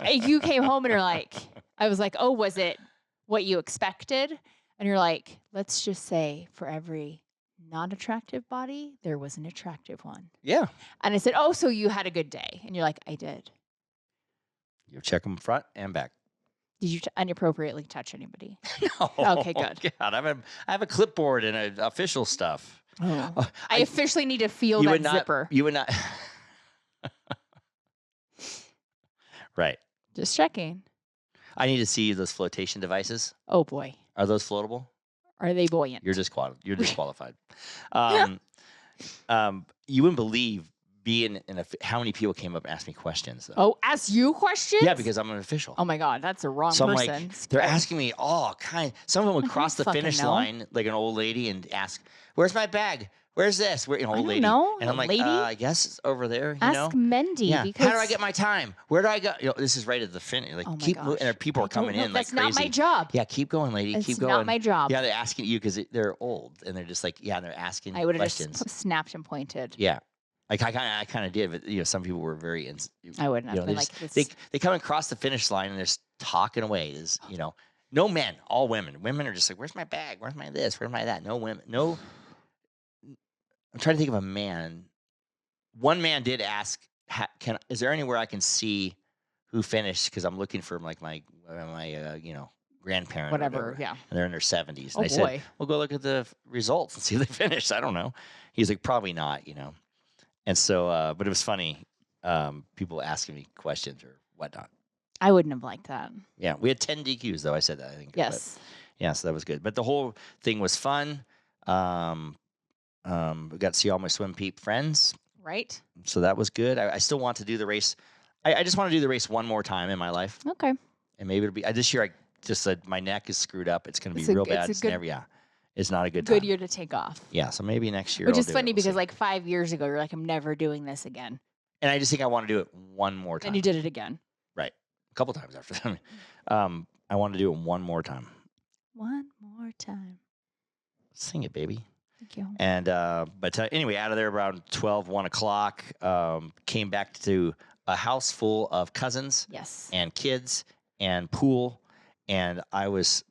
[SPEAKER 1] you came home and you're like, I was like, oh, was it what you expected? And you're like, let's just say for every non-attractive body, there was an attractive one.
[SPEAKER 2] Yeah.
[SPEAKER 1] And I said, oh, so you had a good day. And you're like, I did.
[SPEAKER 2] You check them front and back.
[SPEAKER 1] Did you inappropriately touch anybody?
[SPEAKER 2] No.
[SPEAKER 1] Okay, good.
[SPEAKER 2] God, I have a clipboard and official stuff.
[SPEAKER 1] Oh. I officially need to feel that zipper.
[SPEAKER 2] You would not. Right.
[SPEAKER 1] Just checking.
[SPEAKER 2] I need to see those flotation devices.
[SPEAKER 1] Oh, boy.
[SPEAKER 2] Are those floatable?
[SPEAKER 1] Are they buoyant?
[SPEAKER 2] You're disqualified. You wouldn't believe how many people came up and asked me questions. Though.
[SPEAKER 1] Oh, ask you questions?
[SPEAKER 2] Yeah, because I'm an official.
[SPEAKER 1] Oh my God, that's the wrong person.
[SPEAKER 2] Like, they're asking me all kind. Some of them would cross the finish line like an old lady and ask, "Where's my bag? Where's this?" An old lady.
[SPEAKER 1] Know.
[SPEAKER 2] And I'm like, I guess it's over there.
[SPEAKER 1] Ask Mendy.
[SPEAKER 2] Yeah.
[SPEAKER 1] Because...
[SPEAKER 2] How do I get my time? Where do I go? This is right at the finish. Like, keep moving. And people are coming in like crazy.
[SPEAKER 1] That's not my job.
[SPEAKER 2] Yeah, keep going, lady. Keep going.
[SPEAKER 1] It's not my job.
[SPEAKER 2] Yeah, they're asking you because they're old and they're just like, and they're asking questions.
[SPEAKER 1] I would have just snapped and pointed.
[SPEAKER 2] Yeah. Like I kind of did, but some people were very.
[SPEAKER 1] I wouldn't have been like this.
[SPEAKER 2] They come across the finish line and they're just talking away. No men, all women. Women are just like, "Where's my bag? Where's my this? Where's my that?" No women. No. I'm trying to think of a man. One man did ask, "Is there anywhere I can see who finished?" Because I'm looking for like my grandparent,
[SPEAKER 1] whatever.
[SPEAKER 2] Or
[SPEAKER 1] yeah,
[SPEAKER 2] and they're in their 70s.
[SPEAKER 1] And
[SPEAKER 2] I said, "Well, go look at the results and see if they finished." I don't know. He's like, "Probably not," And so, but it was funny, people asking me questions or whatnot.
[SPEAKER 1] I wouldn't have liked that.
[SPEAKER 2] Yeah, we had 10 DQs though. I said that, I think.
[SPEAKER 1] Yes.
[SPEAKER 2] But, yeah, so that was good. But the whole thing was fun. We got to see all my swim peep friends.
[SPEAKER 1] Right.
[SPEAKER 2] So that was good. I still want to do the race. I just want to do the race one more time in my life.
[SPEAKER 1] Okay.
[SPEAKER 2] And maybe it'll be this year. I just said my neck is screwed up. It's going to be real bad. It's not a good time.
[SPEAKER 1] Good year to take off.
[SPEAKER 2] Yeah, so maybe next year.
[SPEAKER 1] Which is funny because like 5 years ago, you're like, I'm never doing this again.
[SPEAKER 2] And I just think I want to do it one more time.
[SPEAKER 1] And you did it again.
[SPEAKER 2] Right. A couple times after that. I want to do it one more time.
[SPEAKER 1] One more time.
[SPEAKER 2] Sing it, baby.
[SPEAKER 1] Thank you.
[SPEAKER 2] And but anyway, out of there around 12, 1 o'clock, came back to a house full of cousins.
[SPEAKER 1] Yes.
[SPEAKER 2] And kids and pool. And I was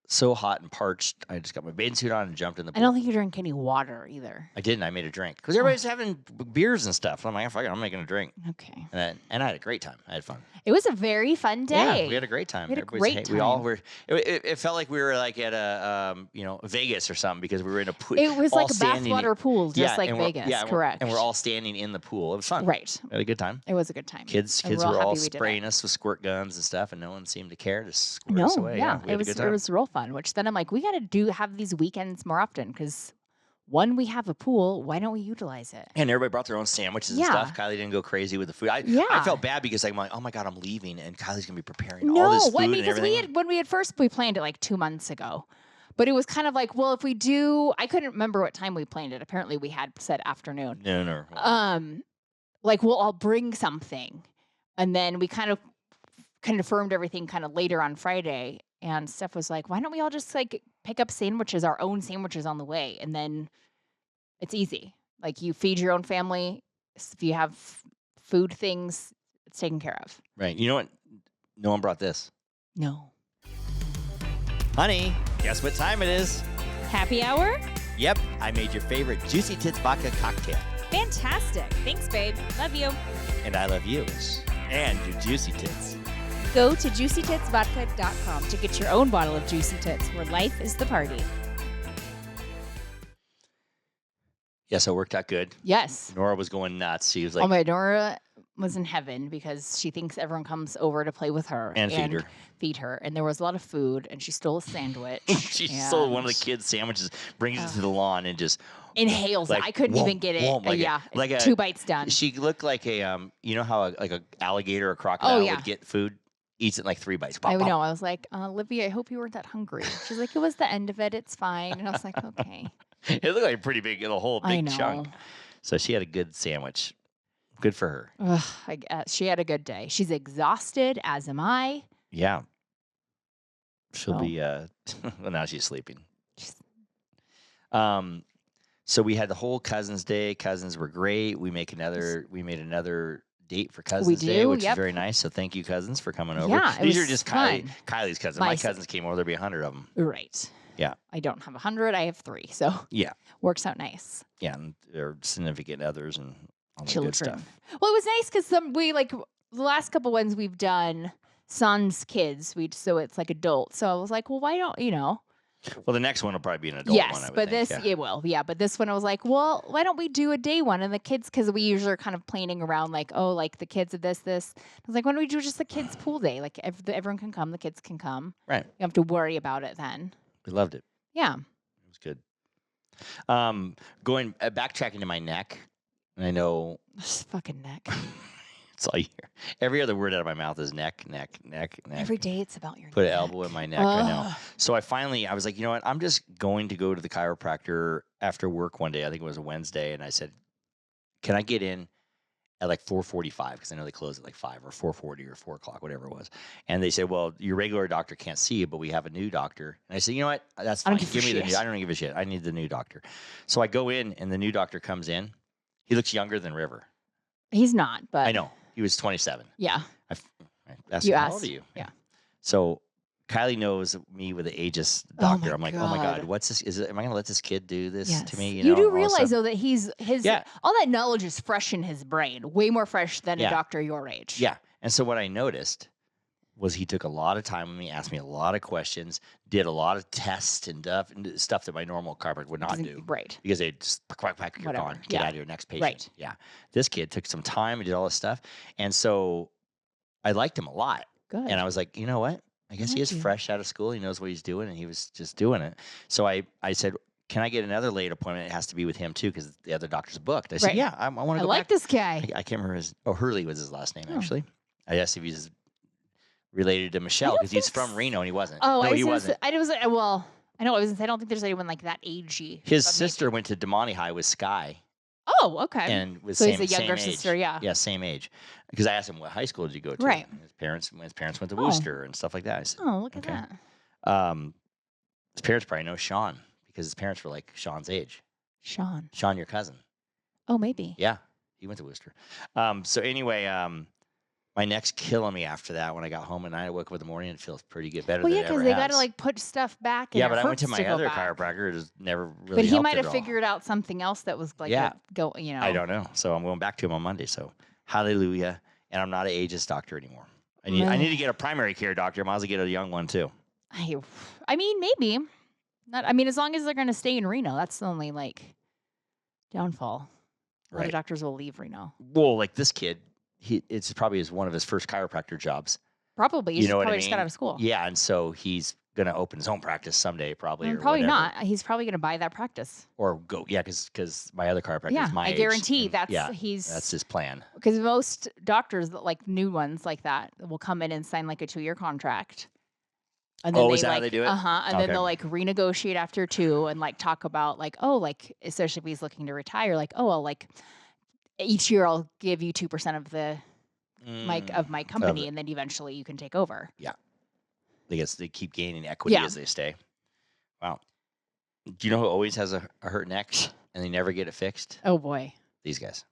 [SPEAKER 2] so hot and parched. I just got my bathing suit on and jumped in the pool.
[SPEAKER 1] I don't think you drank any water either.
[SPEAKER 2] I didn't. I made a drink because everybody's having beers and stuff. I'm like, fuck it, I'm making a drink.
[SPEAKER 1] Okay.
[SPEAKER 2] And I had a great time. I had fun.
[SPEAKER 1] It was a very fun day.
[SPEAKER 2] Yeah, we had a great time.
[SPEAKER 1] We had a great time.
[SPEAKER 2] We all were. It felt like we were like at a Vegas or something because we were in a pool.
[SPEAKER 1] It was like a bathwater pool, just like Vegas.
[SPEAKER 2] Yeah,
[SPEAKER 1] correct.
[SPEAKER 2] And we're all standing in the pool. It was fun.
[SPEAKER 1] Right.
[SPEAKER 2] We had a good time.
[SPEAKER 1] It was a good time.
[SPEAKER 2] Kids were all spraying us with squirt guns and stuff, and no one seemed to care. Just squirt us away.
[SPEAKER 1] Yeah, it was real fun. Which then I'm like, we got to have these weekends more often because. One, we have a pool. Why don't we utilize it?
[SPEAKER 2] And everybody brought their own sandwiches and stuff. Kylie didn't go crazy with the food. I felt bad because I'm like, oh my God, I'm leaving, and Kylie's gonna be preparing all this food and everything.
[SPEAKER 1] When we planned it like 2 months ago, but it was kind of like, well, if we do, I couldn't remember what time we planned it. Apparently, we had said afternoon.
[SPEAKER 2] No.
[SPEAKER 1] Like we'll all bring something, and then we kind of confirmed everything kind of later on Friday. And Steph was like, why don't we all just like pick up our own sandwiches on the way? And then it's easy. Like you feed your own family. If you have food things, it's taken care of.
[SPEAKER 2] Right. You know what? No one brought this.
[SPEAKER 1] No.
[SPEAKER 2] Honey, guess what time it is?
[SPEAKER 1] Happy hour?
[SPEAKER 2] Yep, I made your favorite Juicy Tits vodka cocktail.
[SPEAKER 1] Fantastic. Thanks, babe. Love you.
[SPEAKER 2] And I love you. And your Juicy Tits.
[SPEAKER 1] Go to juicytitsvodka.com to get your own bottle of Juicy Tits, where life is the party.
[SPEAKER 2] Yeah, so it worked out good.
[SPEAKER 1] Yes.
[SPEAKER 2] Nora was going nuts. She was like...
[SPEAKER 1] Oh, my Nora was in heaven because she thinks everyone comes over to play with her.
[SPEAKER 2] And
[SPEAKER 1] feed her. And there was a lot of food, and she stole a sandwich.
[SPEAKER 2] She stole one of the kids' sandwiches, brings it to the lawn, and just...
[SPEAKER 1] inhales it. I couldn't even get it. 2 bites done.
[SPEAKER 2] She looked like a, you know how a alligator or crocodile would get food? Eats it in like 3 bites. Pop,
[SPEAKER 1] I
[SPEAKER 2] pop.
[SPEAKER 1] know. I was like, Olivia, I hope you weren't that hungry. She's like, it was the end of it. It's fine. And I was like, okay.
[SPEAKER 2] It looked like pretty big, a whole big chunk. So she had a good sandwich. Good for her.
[SPEAKER 1] Ugh, I guess she had a good day. She's exhausted, as am I.
[SPEAKER 2] Yeah. She'll be, well, now she's sleeping. So we had the whole Cousins Day. Cousins were great. We made another date for Cousins Day, which is very nice. So thank you, cousins, for coming over.
[SPEAKER 1] Yeah,
[SPEAKER 2] these are just Kylie's cousins. My cousins came over. There'll be 100 of them.
[SPEAKER 1] Right.
[SPEAKER 2] Yeah.
[SPEAKER 1] I don't have 100. I have 3. So
[SPEAKER 2] yeah,
[SPEAKER 1] works out nice.
[SPEAKER 2] Yeah, and their significant others and all that good stuff.
[SPEAKER 1] Well, it was nice because the last couple ones we've done sons' kids. So it's like adult. So I was like, well, why don't
[SPEAKER 2] Well, the next one will probably be an adult one.
[SPEAKER 1] Yes, but it will. Yeah, but this one I was like, well, why don't we do a day one? And the kids, because we usually are kind of planning around like, oh, like the kids of this. I was like, why don't we do just the kids' pool day? Like everyone can come, the kids can come.
[SPEAKER 2] Right.
[SPEAKER 1] You don't have to worry about it then.
[SPEAKER 2] We loved it.
[SPEAKER 1] Yeah.
[SPEAKER 2] It was good. Backtracking to my neck, and I know...
[SPEAKER 1] This fucking neck.
[SPEAKER 2] It's all you hear. Every other word out of my mouth is neck.
[SPEAKER 1] Every day it's about your neck.
[SPEAKER 2] Put an elbow in my neck, I know. So I was like, you know what? I'm just going to go to the chiropractor after work one day. I think it was a Wednesday. And I said, can I get in at like 4:45? Because I know they close at like 5 or 4:40 or 4 o'clock, whatever it was. And they said, well, your regular doctor can't see you, but we have a new doctor. And I said, you know what? That's fine. Give me the new. I don't give a shit. I need the new doctor. So I go in, and the new doctor comes in. He looks younger than River.
[SPEAKER 1] He's not, but...
[SPEAKER 2] I know. He was 27.
[SPEAKER 1] Yeah.
[SPEAKER 2] I asked him, how old are you?
[SPEAKER 1] Yeah.
[SPEAKER 2] So Kylie knows me with the ageist doctor. I'm like,
[SPEAKER 1] God.
[SPEAKER 2] oh my God, what's this? Am I going to let this kid do this to me?
[SPEAKER 1] You do realize though that all that knowledge is fresh in his brain, way more fresh than a doctor your age.
[SPEAKER 2] Yeah. And so what I noticed was he took a lot of time with me, asked me a lot of questions, did a lot of tests and stuff that my normal chiropractor would not do.
[SPEAKER 1] Right.
[SPEAKER 2] Because they just you're gone, get out of your next patient.
[SPEAKER 1] Right.
[SPEAKER 2] Yeah. This kid took some time and did all this stuff. And so I liked him a lot.
[SPEAKER 1] Good.
[SPEAKER 2] And I was like, you know what? I guess he is fresh out of school. He knows what he's doing, and he was just doing it. So I said, can I get another late appointment? It has to be with him, too, because the other doctor's booked. I said, yeah, I want to go back.
[SPEAKER 1] I like this guy.
[SPEAKER 2] I can't remember Hurley was his last name, actually. I asked if he's related to Michelle, because he's from Reno, and he wasn't.
[SPEAKER 1] Oh,
[SPEAKER 2] no, he wasn't.
[SPEAKER 1] I don't think there's anyone like that agey.
[SPEAKER 2] His sister went to Damani High with Sky.
[SPEAKER 1] Oh, okay.
[SPEAKER 2] And with
[SPEAKER 1] he's a younger sister, yeah.
[SPEAKER 2] Yeah, same age. Because I asked him, what high school did you go to?
[SPEAKER 1] Right.
[SPEAKER 2] And his parents went to Worcester and stuff like that. I said,
[SPEAKER 1] look at that.
[SPEAKER 2] His parents probably know Sean, because his parents were like Sean's age.
[SPEAKER 1] Sean,
[SPEAKER 2] your cousin.
[SPEAKER 1] Oh, maybe.
[SPEAKER 2] Yeah, he went to Worcester. So anyway, my neck's killing me after that. When I got home at night, I woke up in the morning and it feels pretty good, better than it ever has.
[SPEAKER 1] Well, yeah, because they got to like put stuff back.
[SPEAKER 2] Yeah, but I went to my other chiropractor. It just never really.
[SPEAKER 1] But he might have figured out something else that was like,
[SPEAKER 2] I don't know. So I'm going back to him on Monday. So hallelujah. And I'm not an ageist doctor anymore. I need to get a primary care doctor. I might as well get a young one too.
[SPEAKER 1] I mean, maybe. Not. I mean, as long as they're going to stay in Reno, that's the only like downfall. A lot of doctors will leave Reno.
[SPEAKER 2] Well, like this kid. It's probably one of his first chiropractor jobs.
[SPEAKER 1] Probably. He's probably just got out of school.
[SPEAKER 2] Yeah, and so he's going to open his own practice someday, probably. Or
[SPEAKER 1] probably
[SPEAKER 2] whatever.
[SPEAKER 1] not. He's probably going to buy that practice.
[SPEAKER 2] Or go, because my other chiropractor is my age.
[SPEAKER 1] I guarantee that's
[SPEAKER 2] his plan.
[SPEAKER 1] Because most doctors, like new ones like that, will come in and sign like a 2-year contract. And then
[SPEAKER 2] is that how they do it?
[SPEAKER 1] And then they'll like renegotiate after 2 and like talk about like, especially if he's looking to retire, like, each year I'll give you 2% of the my company, and then eventually you can take over.
[SPEAKER 2] Yeah, I guess they keep gaining equity as they stay. Wow. Do you know who always has a hurt neck and they never get it fixed?
[SPEAKER 1] Oh boy,
[SPEAKER 2] these guys.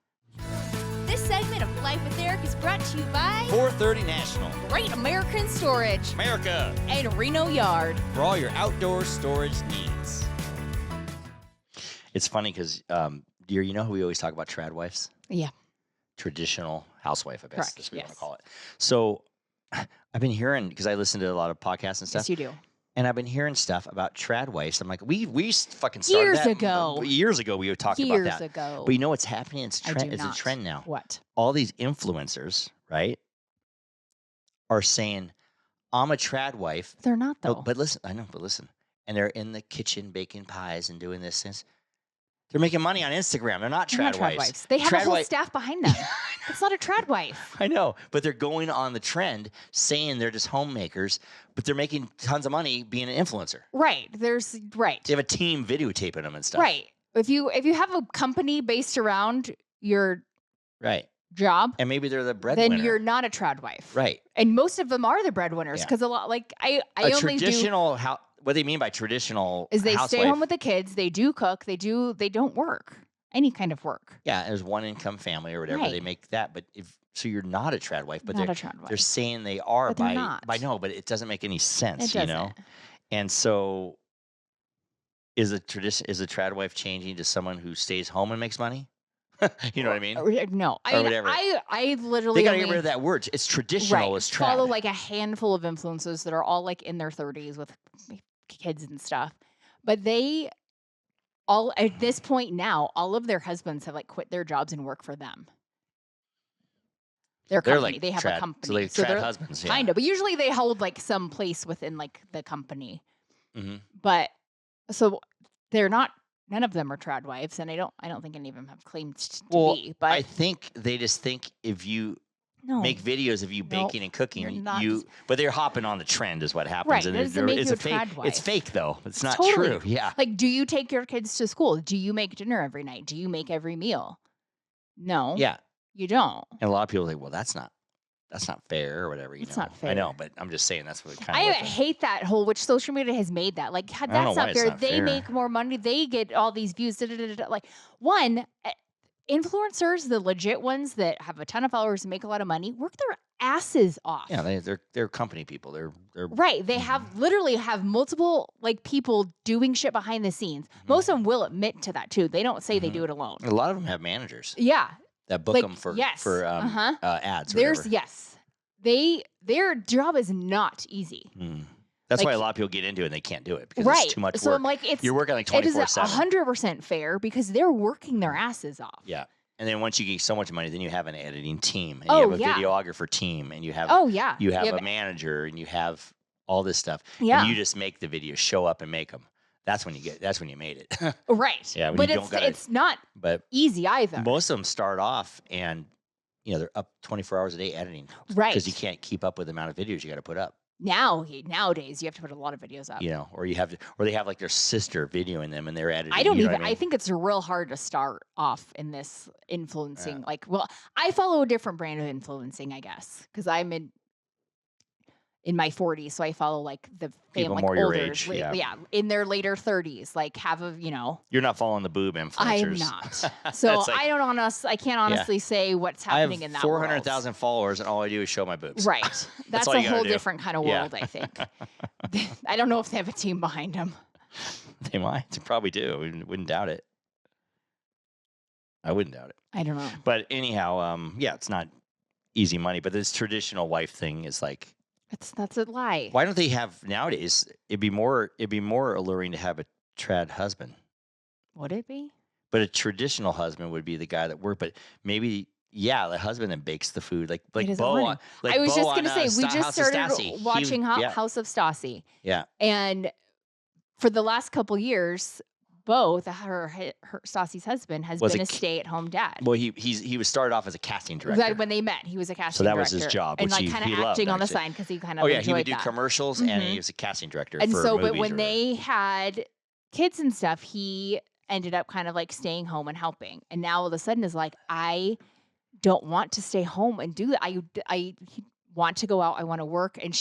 [SPEAKER 1] This segment of Life with Eric is brought to you by
[SPEAKER 2] 430 National,
[SPEAKER 1] Great American Storage,
[SPEAKER 2] America,
[SPEAKER 1] and Reno Yard
[SPEAKER 2] for all your outdoor storage needs. It's funny because, dear, you know who we always talk about? Trad wives?
[SPEAKER 1] Yeah.
[SPEAKER 2] Traditional housewife, I guess.
[SPEAKER 1] Correct.
[SPEAKER 2] That's what we want to
[SPEAKER 1] Yes.
[SPEAKER 2] call it. So I've been hearing, because I listen to a lot of podcasts and stuff.
[SPEAKER 1] Yes, you do.
[SPEAKER 2] And I've been hearing stuff about trad wives. I'm like, we fucking started
[SPEAKER 1] Years
[SPEAKER 2] that
[SPEAKER 1] ago.
[SPEAKER 2] Years ago, we talked about that.
[SPEAKER 1] Years ago.
[SPEAKER 2] But you know what's happening? It's
[SPEAKER 1] I do
[SPEAKER 2] it's a
[SPEAKER 1] not.
[SPEAKER 2] trend now.
[SPEAKER 1] What?
[SPEAKER 2] All these influencers, right, are saying, I'm a trad wife.
[SPEAKER 1] They're not, though.
[SPEAKER 2] But listen, I know, but listen. And they're in the kitchen baking pies and doing this. They're making money on Instagram. They're not trad wives.
[SPEAKER 1] They have a whole
[SPEAKER 2] wife-
[SPEAKER 1] staff behind them. It's not a trad wife.
[SPEAKER 2] I know, but they're going on the trend saying they're just homemakers, but they're making tons of money being an influencer.
[SPEAKER 1] Right. They
[SPEAKER 2] have a team videotaping them and stuff.
[SPEAKER 1] Right. If you have a company based around your job,
[SPEAKER 2] and maybe they're the breadwinner,
[SPEAKER 1] then you're not a trad wife.
[SPEAKER 2] Right.
[SPEAKER 1] And most of them are the breadwinners because a lot, like I only
[SPEAKER 2] traditional what they mean by traditional
[SPEAKER 1] is they
[SPEAKER 2] housewife,
[SPEAKER 1] stay home with the kids. They do cook. They don't work any kind of work.
[SPEAKER 2] Yeah, there's one income family or whatever.
[SPEAKER 1] Right.
[SPEAKER 2] They make that, but so you're not a trad wife, but
[SPEAKER 1] not a trad wife.
[SPEAKER 2] They're saying they are
[SPEAKER 1] but they're not.
[SPEAKER 2] by no, but it doesn't make any sense,
[SPEAKER 1] it doesn't.
[SPEAKER 2] you know. And so, is a trad wife changing to someone who stays home and makes money? You know what I mean?
[SPEAKER 1] No, I literally
[SPEAKER 2] they gotta get rid of that word. It's traditional. It's trad.
[SPEAKER 1] Follow like a handful of influencers that are all like in their 30s with kids and stuff, but they all at this point now, all of their husbands have like quit their jobs and work for them. Their company. They have a company.
[SPEAKER 2] So they're trad husbands.
[SPEAKER 1] Kind of, but usually they hold like some place within like the company.
[SPEAKER 2] Mm-hmm.
[SPEAKER 1] But so they're not. None of them are trad wives, and I don't think any of them have claimed to be. But
[SPEAKER 2] I think they just think if you make videos of you baking and cooking, but they're hopping on the trend is what happens.
[SPEAKER 1] Right.
[SPEAKER 2] And
[SPEAKER 1] it's a fake.
[SPEAKER 2] It's fake though. It's not
[SPEAKER 1] totally
[SPEAKER 2] true. Yeah.
[SPEAKER 1] Like, do you take your kids to school? Do you make dinner every night? Do you make every meal? No.
[SPEAKER 2] Yeah.
[SPEAKER 1] You don't.
[SPEAKER 2] And a lot of people are like, well, that's not fair or whatever.
[SPEAKER 1] It's not fair.
[SPEAKER 2] I know, but I'm just saying that's what kind
[SPEAKER 1] I
[SPEAKER 2] of.
[SPEAKER 1] hate that whole, which social media has made that. Like, that's not fair. They make more money. They get all these views. Like, influencers, the legit ones that have a ton of followers and make a lot of money, work their asses off.
[SPEAKER 2] Yeah, they're company people. They're
[SPEAKER 1] right. They literally have multiple like people doing shit behind the scenes. Mm-hmm. Most of them will admit to that too. They don't say they do it alone.
[SPEAKER 2] A lot of them have managers.
[SPEAKER 1] Yeah.
[SPEAKER 2] That book them for ads.
[SPEAKER 1] Their job is not easy.
[SPEAKER 2] That's why a lot of people get into it and they can't do it because it's too much work.
[SPEAKER 1] So I'm like,
[SPEAKER 2] you're working like 24/7. It is
[SPEAKER 1] 100% fair because they're working their asses off.
[SPEAKER 2] Yeah. And then once you get so much money, then you have an editing team and you have a videographer team and you have you have a manager and you have all this stuff.
[SPEAKER 1] Yeah.
[SPEAKER 2] And you just make the videos, show up and make them. That's when you made it.
[SPEAKER 1] Right.
[SPEAKER 2] Yeah.
[SPEAKER 1] But it's not easy either.
[SPEAKER 2] Most of them start off and they're up 24 hours a day editing.
[SPEAKER 1] Right.
[SPEAKER 2] Because you can't keep up with the amount of videos you got to put up.
[SPEAKER 1] Nowadays you have to put a lot of videos up.
[SPEAKER 2] Or they have like their sister videoing them and they're editing.
[SPEAKER 1] I think it's real hard to start off in this influencing. Yeah. I follow a different brand of influencing, I guess, because I'm in my 40s, so I follow like the family
[SPEAKER 2] more your
[SPEAKER 1] older,
[SPEAKER 2] age,
[SPEAKER 1] in their later 30s, like
[SPEAKER 2] You're not following the boob influencers.
[SPEAKER 1] I'm not. So I can't honestly say what's happening in that world.
[SPEAKER 2] I have 400,000 followers, and all I do is show my boobs.
[SPEAKER 1] Right. That's a whole different kind of world, I think. I don't know if they have a team behind them.
[SPEAKER 2] They might. They probably do. We wouldn't doubt it. I wouldn't doubt it.
[SPEAKER 1] I don't know.
[SPEAKER 2] But anyhow, it's not easy money. But this traditional wife thing is like.
[SPEAKER 1] That's a lie.
[SPEAKER 2] Why don't they have nowadays? It'd be more alluring to have a trad husband.
[SPEAKER 1] Would it be?
[SPEAKER 2] But a traditional husband would be the guy that worked. But maybe the husband that bakes the food, like Bo.
[SPEAKER 1] I was just gonna say we just started watching House of Stassi.
[SPEAKER 2] Yeah.
[SPEAKER 1] And for the last couple years, Bo, her Stassi's husband, has been a stay-at-home dad.
[SPEAKER 2] Well, he was started off as a casting director.
[SPEAKER 1] When they met, he was a casting director.
[SPEAKER 2] So that was his job,
[SPEAKER 1] and
[SPEAKER 2] which
[SPEAKER 1] kind of acting on the side because he kind of
[SPEAKER 2] he would do commercials and he was a casting director.
[SPEAKER 1] And
[SPEAKER 2] for
[SPEAKER 1] so,
[SPEAKER 2] movies
[SPEAKER 1] but when they had kids and stuff, he ended up kind of like staying home and helping. And now all of a sudden is like, I don't want to stay home and do that. I want to go out. I want to work. And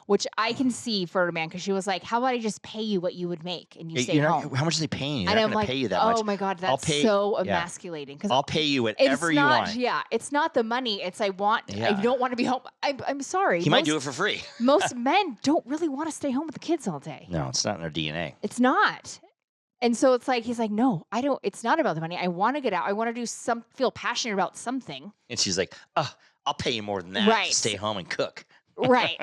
[SPEAKER 1] which I can see for a man, because she was like, how about I just pay you what you would make and you stay home?
[SPEAKER 2] How much are they paying you? They're
[SPEAKER 1] and
[SPEAKER 2] not going to pay you that much.
[SPEAKER 1] Oh my God, that's so emasculating.
[SPEAKER 2] I'll pay you whatever you want.
[SPEAKER 1] Yeah, it's not the money. It's I don't want to be home. I'm sorry.
[SPEAKER 2] He might do it for free.
[SPEAKER 1] Most men don't really want to stay home with the kids all day.
[SPEAKER 2] No, it's not in their DNA.
[SPEAKER 1] It's not. And so it's like, he's like, no, I don't, it's not about the money. I want to get out. I want to feel passionate about something.
[SPEAKER 2] And she's like, oh, I'll pay you more than that
[SPEAKER 1] Right.
[SPEAKER 2] to stay home and cook.
[SPEAKER 1] Right.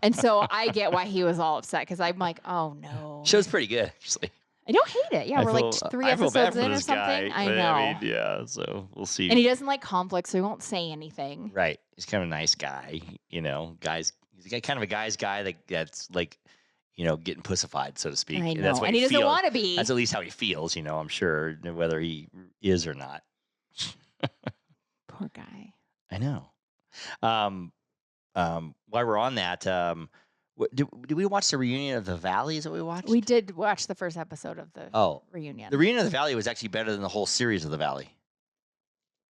[SPEAKER 1] And so I get why he was all upset, because I'm like, oh no.
[SPEAKER 2] Show's pretty good, actually.
[SPEAKER 1] I don't hate it. Yeah, we're like 3 episodes in or something. I know.
[SPEAKER 2] I mean, yeah, so we'll see.
[SPEAKER 1] And he doesn't like conflict, so he won't say anything.
[SPEAKER 2] Right. He's kind of a nice guy, you know. He's kind of a guy's guy that's like, you know, getting pussified, so to speak.
[SPEAKER 1] I know.
[SPEAKER 2] That's what
[SPEAKER 1] and he doesn't want to be.
[SPEAKER 2] That's at least how he feels, you know, I'm sure, whether he is or not.
[SPEAKER 1] Poor guy.
[SPEAKER 2] I know. While we're on that, did we watch the reunion of the Valley? Is that what we watched?
[SPEAKER 1] We did watch the first episode of the reunion.
[SPEAKER 2] The reunion of the Valley was actually better than the whole series of the Valley.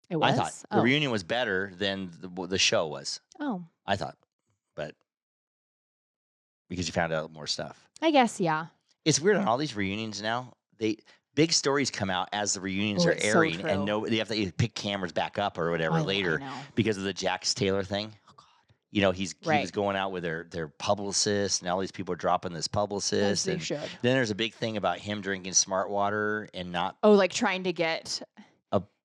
[SPEAKER 1] It was?
[SPEAKER 2] I thought the reunion was better than the show was.
[SPEAKER 1] Oh.
[SPEAKER 2] I thought. But because you found out more stuff.
[SPEAKER 1] I guess, yeah.
[SPEAKER 2] It's weird on all these reunions now. Big stories come out as the reunions are airing, and they have to pick cameras back up or whatever later because of the Jax Taylor thing. Oh God. You know, he was going out with their publicist, and all these people are dropping this publicist.
[SPEAKER 1] As they should.
[SPEAKER 2] Then there's a big thing about him drinking smart water and not.
[SPEAKER 1] Oh, like trying to get.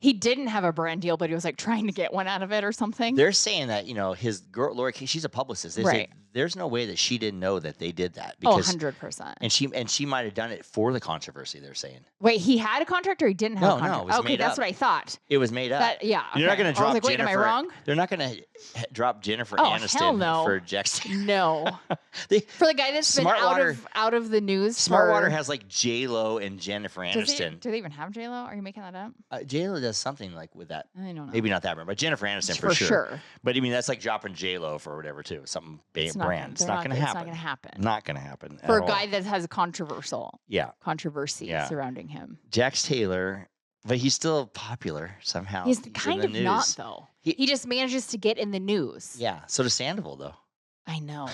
[SPEAKER 1] He didn't have a brand deal, but he was like trying to get one out of it or something.
[SPEAKER 2] They're saying that, you know, his girl, Laura, she's a publicist. They say there's no way that she didn't know that they did that. Because,
[SPEAKER 1] 100%.
[SPEAKER 2] And she might have done it for the controversy, they're saying.
[SPEAKER 1] Wait, he had a contract or he didn't have a contract?
[SPEAKER 2] No, it was
[SPEAKER 1] okay,
[SPEAKER 2] made
[SPEAKER 1] that's
[SPEAKER 2] up.
[SPEAKER 1] what I thought.
[SPEAKER 2] It was made up.
[SPEAKER 1] Yeah. Okay.
[SPEAKER 2] You're not going to drop
[SPEAKER 1] Jennifer. Wait, am I wrong?
[SPEAKER 2] They're not going to drop Jennifer Aniston for Jax.
[SPEAKER 1] No. For the guy that's been out of the news.
[SPEAKER 2] Smart Water has like J-Lo and Jennifer Aniston.
[SPEAKER 1] Do they even have J-Lo? Are you making that up?
[SPEAKER 2] J-Lo does something like with that.
[SPEAKER 1] I don't know.
[SPEAKER 2] Maybe not that, but Jennifer Aniston for sure. But I mean, that's like dropping J-Lo for whatever too. Something brand. It's not going to happen.
[SPEAKER 1] It's not going to happen.
[SPEAKER 2] Not going to happen.
[SPEAKER 1] For a guy that has a controversy surrounding him.
[SPEAKER 2] Jax Taylor, but he's still popular somehow.
[SPEAKER 1] He's kind of not, though. He just manages to get in the news.
[SPEAKER 2] Yeah. So does Sandoval, though.
[SPEAKER 1] I know.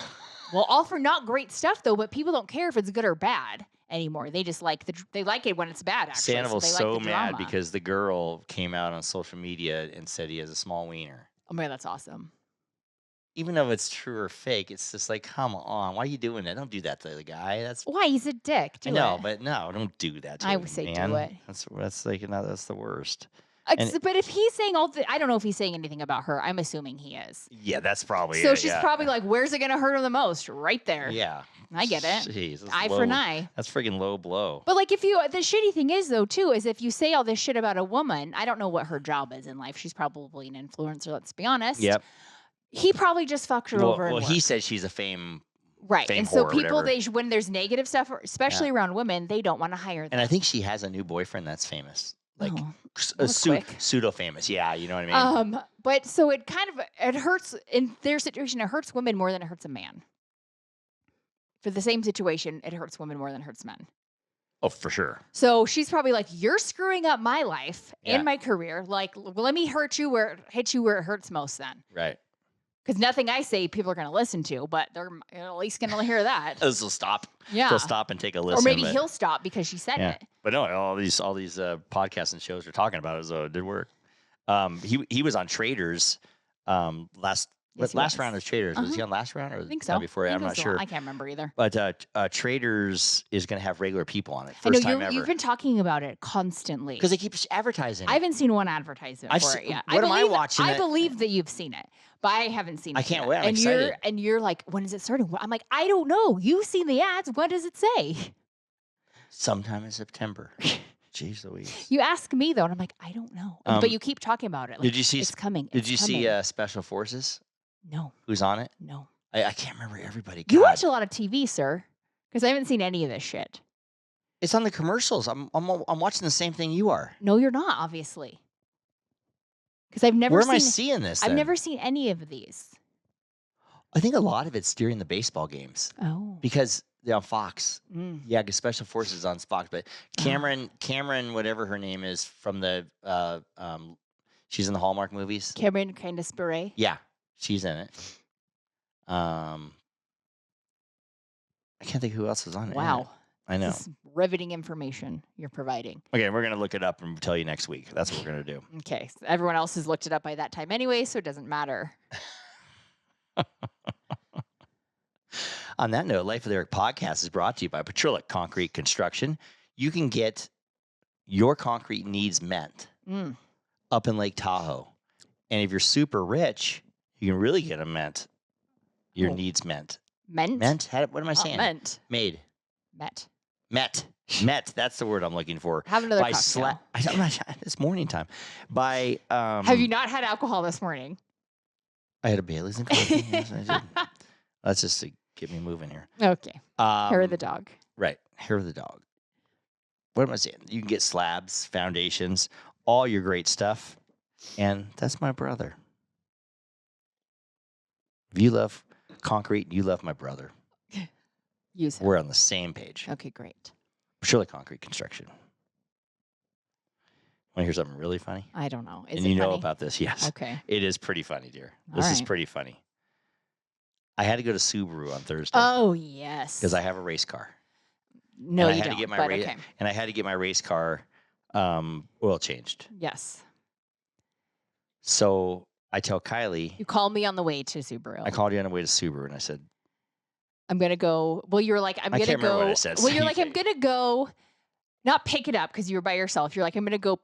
[SPEAKER 1] Well, all for not great stuff, though, but people don't care if it's good or bad anymore. They just like they like it when it's bad, actually.
[SPEAKER 2] Sandoval's so mad because the girl came out on social media and said he has a small wiener.
[SPEAKER 1] Oh, man, that's awesome.
[SPEAKER 2] Even though it's true or fake, it's just like, come on, why are you doing that? Don't do that to the guy. That's
[SPEAKER 1] why he's a dick.
[SPEAKER 2] I know, but no, don't do that to him.
[SPEAKER 1] I would say do it.
[SPEAKER 2] That's like that's the worst.
[SPEAKER 1] But if he's saying I don't know if he's saying anything about her. I'm assuming he is.
[SPEAKER 2] Yeah, that's probably
[SPEAKER 1] so. She's probably like, where's it going to hurt her the most? Right there.
[SPEAKER 2] Yeah.
[SPEAKER 1] I get it.
[SPEAKER 2] Jeez,
[SPEAKER 1] eye for an eye.
[SPEAKER 2] That's freaking low blow.
[SPEAKER 1] But like, the shitty thing is though too, is if you say all this shit about a woman, I don't know what her job is in life. She's probably an influencer. Let's be honest.
[SPEAKER 2] Yep.
[SPEAKER 1] He probably just fucked her over.
[SPEAKER 2] Well, he said she's a fame.
[SPEAKER 1] Right.
[SPEAKER 2] Fame
[SPEAKER 1] and so people,
[SPEAKER 2] whatever.
[SPEAKER 1] when there's negative stuff, especially around women, they don't want to hire them.
[SPEAKER 2] And I think she has a new boyfriend that's famous. Like pseudo famous. Yeah, you know what I mean?
[SPEAKER 1] But so it hurts in their situation. It hurts women more than it hurts a man. For the same situation, it hurts women more than it hurts men.
[SPEAKER 2] Oh, for sure.
[SPEAKER 1] So she's probably like, you're screwing up my life and my career. Like, let me hit you where it hurts most then.
[SPEAKER 2] Right.
[SPEAKER 1] Because nothing I say, people are going to listen to, but they're at least going to hear that.
[SPEAKER 2] They'll stop.
[SPEAKER 1] Yeah.
[SPEAKER 2] They'll stop and take a listen.
[SPEAKER 1] Or maybe he'll stop because she said it.
[SPEAKER 2] But no, all these podcasts and shows are talking about it, so it did work. He was on Traders last round of Traders. Was he on last round or
[SPEAKER 1] I think so.
[SPEAKER 2] Before? I'm not sure.
[SPEAKER 1] I can't remember either.
[SPEAKER 2] But Traders is going to have regular people on it.
[SPEAKER 1] First time ever. You've been talking about it constantly.
[SPEAKER 2] Because they keep advertising it.
[SPEAKER 1] I haven't seen one advertisement for it yet.
[SPEAKER 2] What am I watching?
[SPEAKER 1] I believe that you've seen it, but I haven't seen it.
[SPEAKER 2] I can't wait. I'm excited.
[SPEAKER 1] And you're like, when is it starting? I'm like, I don't know. You've seen the ads. What does it say?
[SPEAKER 2] Sometime in September. Jeez Louise.
[SPEAKER 1] You ask me though, and I'm like, I don't know. But you keep talking about it. Like,
[SPEAKER 2] did you see?
[SPEAKER 1] It's coming.
[SPEAKER 2] Did you see Special Forces?
[SPEAKER 1] No.
[SPEAKER 2] Who's on it?
[SPEAKER 1] No.
[SPEAKER 2] I can't remember everybody. God.
[SPEAKER 1] You watch a lot of TV, sir, because I haven't seen any of this shit.
[SPEAKER 2] It's on the commercials. I'm watching the same thing you are.
[SPEAKER 1] No, you're not, obviously. Because I've never.
[SPEAKER 2] Where am I seeing this?
[SPEAKER 1] I've never seen any of these.
[SPEAKER 2] I think a lot of it's during the baseball games.
[SPEAKER 1] Oh.
[SPEAKER 2] Because they're on Fox. Yeah, because Special Forces on Fox. But Cameron, whatever her name is, from the she's in the Hallmark movies.
[SPEAKER 1] Cameron Candice Bure.
[SPEAKER 2] Yeah, she's in it. I can't think who else is on it.
[SPEAKER 1] Wow.
[SPEAKER 2] I know.
[SPEAKER 1] This is riveting information you're providing.
[SPEAKER 2] Okay, we're going to look it up and tell you next week. That's what we're going to do.
[SPEAKER 1] Okay. So everyone else has looked it up by that time anyway, so it doesn't matter. On
[SPEAKER 2] that note, Life of the Eric podcast is brought to you by Petrolic Concrete Construction. you can get your concrete needs met up in Lake Tahoe. And if you're super rich, you can really get them met. Your needs met.
[SPEAKER 1] Meant?
[SPEAKER 2] What am I saying?
[SPEAKER 1] Meant.
[SPEAKER 2] Made.
[SPEAKER 1] Met.
[SPEAKER 2] That's the word I'm looking for.
[SPEAKER 1] Have another cocktail.
[SPEAKER 2] It's morning time.
[SPEAKER 1] Have you not had alcohol this morning?
[SPEAKER 2] I had a Bailey's and coffee. Yes, I did. That's just to get me moving here.
[SPEAKER 1] Okay. Hair of the dog.
[SPEAKER 2] Right. Hair of the dog. What am I saying? You can get slabs, foundations, all your great stuff. And that's my brother. If you love concrete, you love my brother.
[SPEAKER 1] Use him.
[SPEAKER 2] We're on the same page.
[SPEAKER 1] Okay, great.
[SPEAKER 2] Surely concrete construction. Want to hear something really funny?
[SPEAKER 1] I don't know. Is
[SPEAKER 2] and
[SPEAKER 1] it
[SPEAKER 2] you know
[SPEAKER 1] funny?
[SPEAKER 2] about this, yes.
[SPEAKER 1] Okay.
[SPEAKER 2] It is pretty funny, dear.
[SPEAKER 1] All
[SPEAKER 2] This is
[SPEAKER 1] right.
[SPEAKER 2] pretty funny. I had to go to Subaru on Thursday.
[SPEAKER 1] Oh, yes.
[SPEAKER 2] Because I have a race car.
[SPEAKER 1] No,
[SPEAKER 2] and
[SPEAKER 1] you
[SPEAKER 2] I had
[SPEAKER 1] don't.
[SPEAKER 2] To get my
[SPEAKER 1] but okay.
[SPEAKER 2] And I had to get my race car oil changed.
[SPEAKER 1] Yes.
[SPEAKER 2] So I tell Kiley.
[SPEAKER 1] You called me on the way to Subaru.
[SPEAKER 2] I called you on the way to Subaru, and I said,
[SPEAKER 1] I'm going to go. Well, you were like, I'm going to go.
[SPEAKER 2] I can't remember what I said.
[SPEAKER 1] Well, you're like, I'm going to go, not pick it up because you were by yourself. You're like, I'm going to go.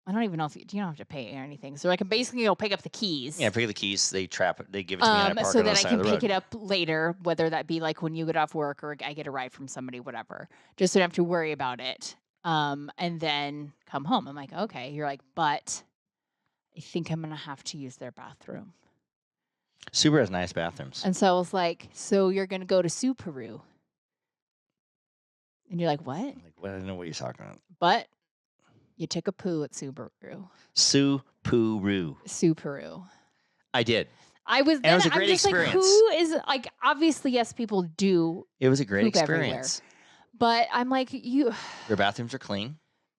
[SPEAKER 1] I don't even know if you don't have to pay or anything. So like, I'm basically going to pick up the keys.
[SPEAKER 2] Yeah, pick up the keys. They trap it. They give it to me and I park
[SPEAKER 1] so
[SPEAKER 2] on the
[SPEAKER 1] that I
[SPEAKER 2] side
[SPEAKER 1] can
[SPEAKER 2] of the
[SPEAKER 1] pick
[SPEAKER 2] road.
[SPEAKER 1] it up later, whether that be like when you get off work or I get a ride from somebody, whatever. Just so I don't have to worry about it. And then come home. I'm like, okay. You're like, but I think I'm going to have to use their bathroom.
[SPEAKER 2] Subaru has nice bathrooms.
[SPEAKER 1] And so I was like, so you're going to go to Supooru? And you're like, what?
[SPEAKER 2] I'm like, well, I don't know what you're talking about.
[SPEAKER 1] But you took a poo at Subaru.
[SPEAKER 2] Supooru. I did.
[SPEAKER 1] I was.
[SPEAKER 2] And it was a great experience.
[SPEAKER 1] Like, who is like? Obviously, yes, people do.
[SPEAKER 2] It was a great experience.
[SPEAKER 1] Everywhere. But I'm like, you.
[SPEAKER 2] Your bathrooms are clean.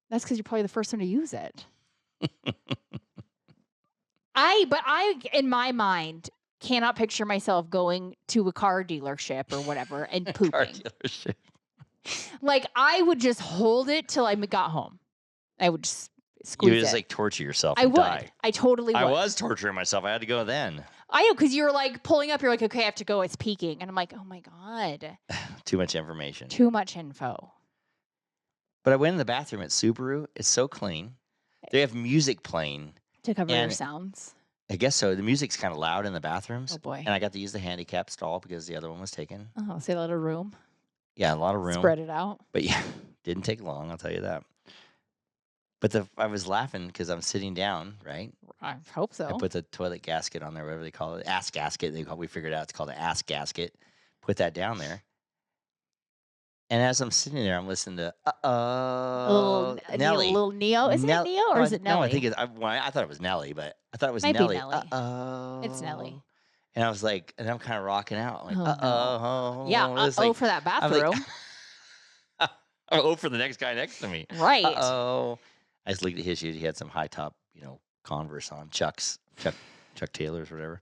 [SPEAKER 1] That's because you're probably the first one to use it. I, in my mind, cannot picture myself going to a car dealership or whatever and pooping.
[SPEAKER 2] Car dealership.
[SPEAKER 1] Like, I would just hold it till I got home. I would just squeeze it.
[SPEAKER 2] You would just like torture yourself
[SPEAKER 1] I
[SPEAKER 2] and
[SPEAKER 1] would.
[SPEAKER 2] die.
[SPEAKER 1] I totally would.
[SPEAKER 2] I was torturing myself. I had to go then.
[SPEAKER 1] I know, because you were like pulling up. You're like, okay, I have to go. It's peaking. And I'm like, oh my God.
[SPEAKER 2] Too much information.
[SPEAKER 1] Too much info.
[SPEAKER 2] But I went in the bathroom at Subaru. It's so clean. They have music playing.
[SPEAKER 1] To cover your sounds.
[SPEAKER 2] I guess so. The music's kind of loud in the bathrooms.
[SPEAKER 1] Oh, boy.
[SPEAKER 2] And I got to use the handicap stall because the other one was taken.
[SPEAKER 1] Oh, so a lot of room.
[SPEAKER 2] Yeah, a lot of room.
[SPEAKER 1] Spread it out.
[SPEAKER 2] But yeah, didn't take long, I'll tell you that. But I was laughing because I'm sitting down, right?
[SPEAKER 1] I hope so.
[SPEAKER 2] I put the toilet gasket on there, whatever they call it. Ass gasket. We figured out it's called an ass gasket. Put that down there. And as I'm sitting there, I'm listening to Nelly.
[SPEAKER 1] A little Neo. Is it Neo or is it Nelly?
[SPEAKER 2] No, I think it's. I thought it was Nelly, but I thought it was
[SPEAKER 1] Might
[SPEAKER 2] Nelly.
[SPEAKER 1] Be Nelly.
[SPEAKER 2] It's
[SPEAKER 1] Nelly.
[SPEAKER 2] And I was like, and I'm kind of rocking out, like,
[SPEAKER 1] no. Yeah, for that bathroom.
[SPEAKER 2] For the next guy next to me.
[SPEAKER 1] Right.
[SPEAKER 2] I just looked at his shoes. He had some high top, Converse on, Chuck Taylors, or whatever.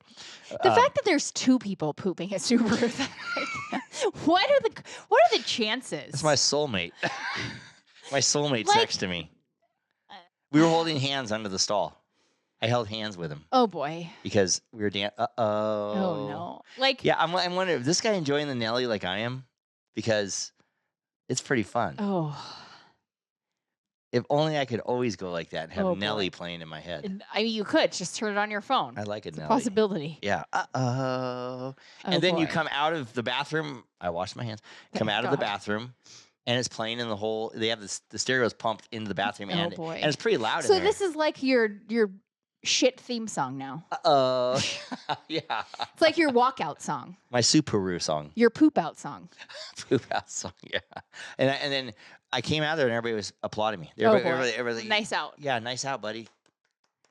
[SPEAKER 1] The fact that there's two people pooping at Subaru, what are the chances?
[SPEAKER 2] It's my soulmate. My soulmate's next to me. We were holding hands under the stall. I held hands with him.
[SPEAKER 1] Oh boy!
[SPEAKER 2] Because we were dancing.
[SPEAKER 1] Oh no!
[SPEAKER 2] Yeah, I'm wondering if this guy enjoying the Nelly like I am, because it's pretty fun.
[SPEAKER 1] Oh.
[SPEAKER 2] If only I could always go like that and have Nelly playing in my head.
[SPEAKER 1] I mean, you could just turn it on your phone.
[SPEAKER 2] I like it.
[SPEAKER 1] It's
[SPEAKER 2] Nelly.
[SPEAKER 1] A possibility.
[SPEAKER 2] Yeah. And then you come out of the bathroom. I washed my hands. Come out of the bathroom, and it's playing in the whole. They have the stereos pumped into the bathroom, and it's pretty loud.
[SPEAKER 1] So
[SPEAKER 2] in there.
[SPEAKER 1] This is like your shit theme song now.
[SPEAKER 2] Yeah.
[SPEAKER 1] It's like your walkout song.
[SPEAKER 2] My Supooru song.
[SPEAKER 1] Your poop out song.
[SPEAKER 2] Poop out song. Yeah. And then I came out there and everybody was applauding me. Everybody,
[SPEAKER 1] nice out.
[SPEAKER 2] Yeah, nice out, buddy.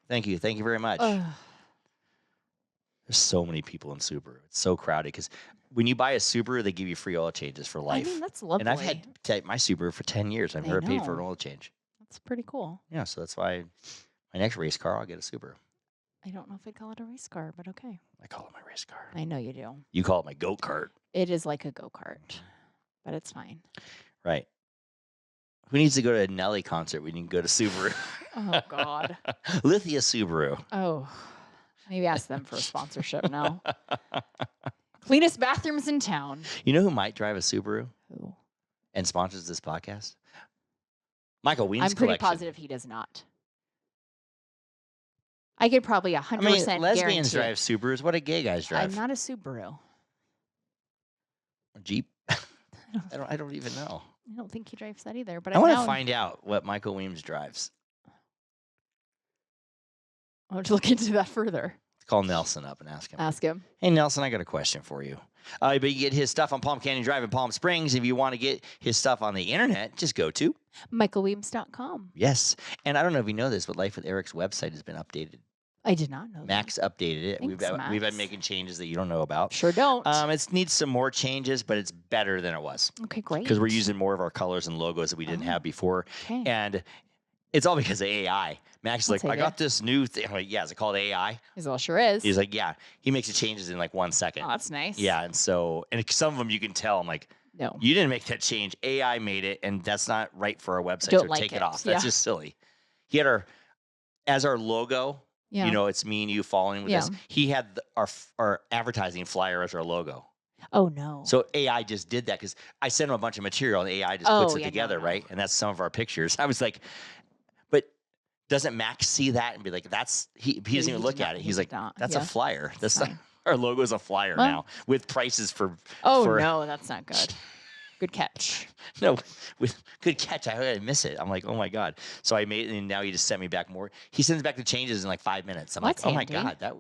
[SPEAKER 2] Thank you. Thank you very much. There's so many people in Subaru. It's so crowded because when you buy a Subaru, they give you free oil changes for life.
[SPEAKER 1] I mean, that's lovely.
[SPEAKER 2] And I've had my Subaru for 10 years. I've never paid for an oil change.
[SPEAKER 1] That's pretty cool.
[SPEAKER 2] Yeah, so that's why my next race car, I'll get a Subaru.
[SPEAKER 1] I don't know if I'd call it a race car, but okay.
[SPEAKER 2] I call it my race car.
[SPEAKER 1] I know you do.
[SPEAKER 2] You call it my go-kart.
[SPEAKER 1] It is like a go-kart, but it's fine.
[SPEAKER 2] Right. Who needs to go to a Nelly concert when you can go to Subaru?
[SPEAKER 1] Oh, God.
[SPEAKER 2] Lithia Subaru.
[SPEAKER 1] Oh, maybe ask them for a sponsorship now. Cleanest bathrooms in town.
[SPEAKER 2] You know who might drive a Subaru?
[SPEAKER 1] Who?
[SPEAKER 2] And sponsors this podcast? Michael Weems'
[SPEAKER 1] I'm pretty
[SPEAKER 2] collection.
[SPEAKER 1] positive he does not. I could probably 100%
[SPEAKER 2] I mean, lesbians
[SPEAKER 1] guarantee.
[SPEAKER 2] drive Subarus. What do gay guys drive?
[SPEAKER 1] I'm not a Subaru.
[SPEAKER 2] A Jeep? I don't even know.
[SPEAKER 1] I don't think he drives that either. But
[SPEAKER 2] I want to find out what Michael Weems drives.
[SPEAKER 1] I'll have to look into that further.
[SPEAKER 2] Call Nelson up and ask him.
[SPEAKER 1] Ask him.
[SPEAKER 2] Hey, Nelson, I got a question for you. But you get his stuff on Palm Canyon Drive in Palm Springs. If you want to get his stuff on the internet, just go to
[SPEAKER 1] michaelweems.com.
[SPEAKER 2] Yes. And I don't know if you know this, but Life with Eric's website has been updated.
[SPEAKER 1] I did not know
[SPEAKER 2] Max updated it.
[SPEAKER 1] Thanks,
[SPEAKER 2] We've been making changes that you don't know about.
[SPEAKER 1] Sure don't.
[SPEAKER 2] It needs some more changes, but it's better than it was.
[SPEAKER 1] Okay, great.
[SPEAKER 2] Because we're using more of our colors and logos that we didn't have before.
[SPEAKER 1] Okay.
[SPEAKER 2] And it's all because of AI. Max is like, I got this new thing. I'm like, yeah, is it called AI?
[SPEAKER 1] He's all sure is.
[SPEAKER 2] He's like, yeah. He makes the changes in like 1 second.
[SPEAKER 1] Oh, that's nice.
[SPEAKER 2] Yeah, and some of them you can tell. I'm like,
[SPEAKER 1] no,
[SPEAKER 2] you didn't make that change. AI made it, and that's not right for our website.
[SPEAKER 1] Don't
[SPEAKER 2] so
[SPEAKER 1] like
[SPEAKER 2] take it off. That's
[SPEAKER 1] yeah.
[SPEAKER 2] just silly. He had our logo.
[SPEAKER 1] Yeah.
[SPEAKER 2] You know, it's me and you following with this. He had our advertising flyer as our logo.
[SPEAKER 1] Oh, no.
[SPEAKER 2] So AI just did that because I sent him a bunch of material and AI just puts it together, right? And that's some of our pictures. I was like, but doesn't Max see that and be like, he doesn't even look at it. He's like, that's a flyer. That's not, our logo is a flyer now with prices for.
[SPEAKER 1] No, that's not good. Good catch.
[SPEAKER 2] No, with good catch. I miss it. I'm like, oh my God. So I made it, and now he just sent me back more. He sends back the changes in like 5 minutes. I'm like, oh my God, that,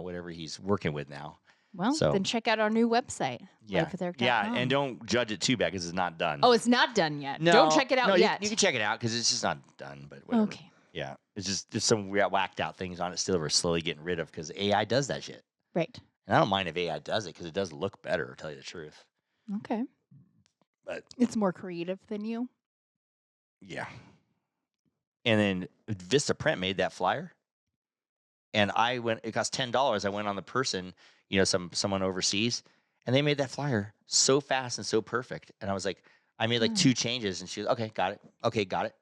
[SPEAKER 2] whatever he's working with now.
[SPEAKER 1] Well, then check out our new website.
[SPEAKER 2] Yeah. Yeah. And don't judge it too bad because it's not done.
[SPEAKER 1] Oh, it's not done yet.
[SPEAKER 2] No,
[SPEAKER 1] don't check it out yet.
[SPEAKER 2] You can check it out because it's just not done, but whatever.
[SPEAKER 1] Okay.
[SPEAKER 2] Yeah. It's just, there's some whacked out things on it still we're slowly getting rid of because AI does that shit.
[SPEAKER 1] Right.
[SPEAKER 2] And I don't mind if AI does it because it does look better, to tell you the truth.
[SPEAKER 1] Okay.
[SPEAKER 2] But
[SPEAKER 1] it's more creative than you.
[SPEAKER 2] Yeah. And then Vista Print made that flyer. And it cost $10. I went on the person, someone overseas, and they made that flyer so fast and so perfect. And I was like, I made like 2 changes, and she was, okay, got it. Okay, got it.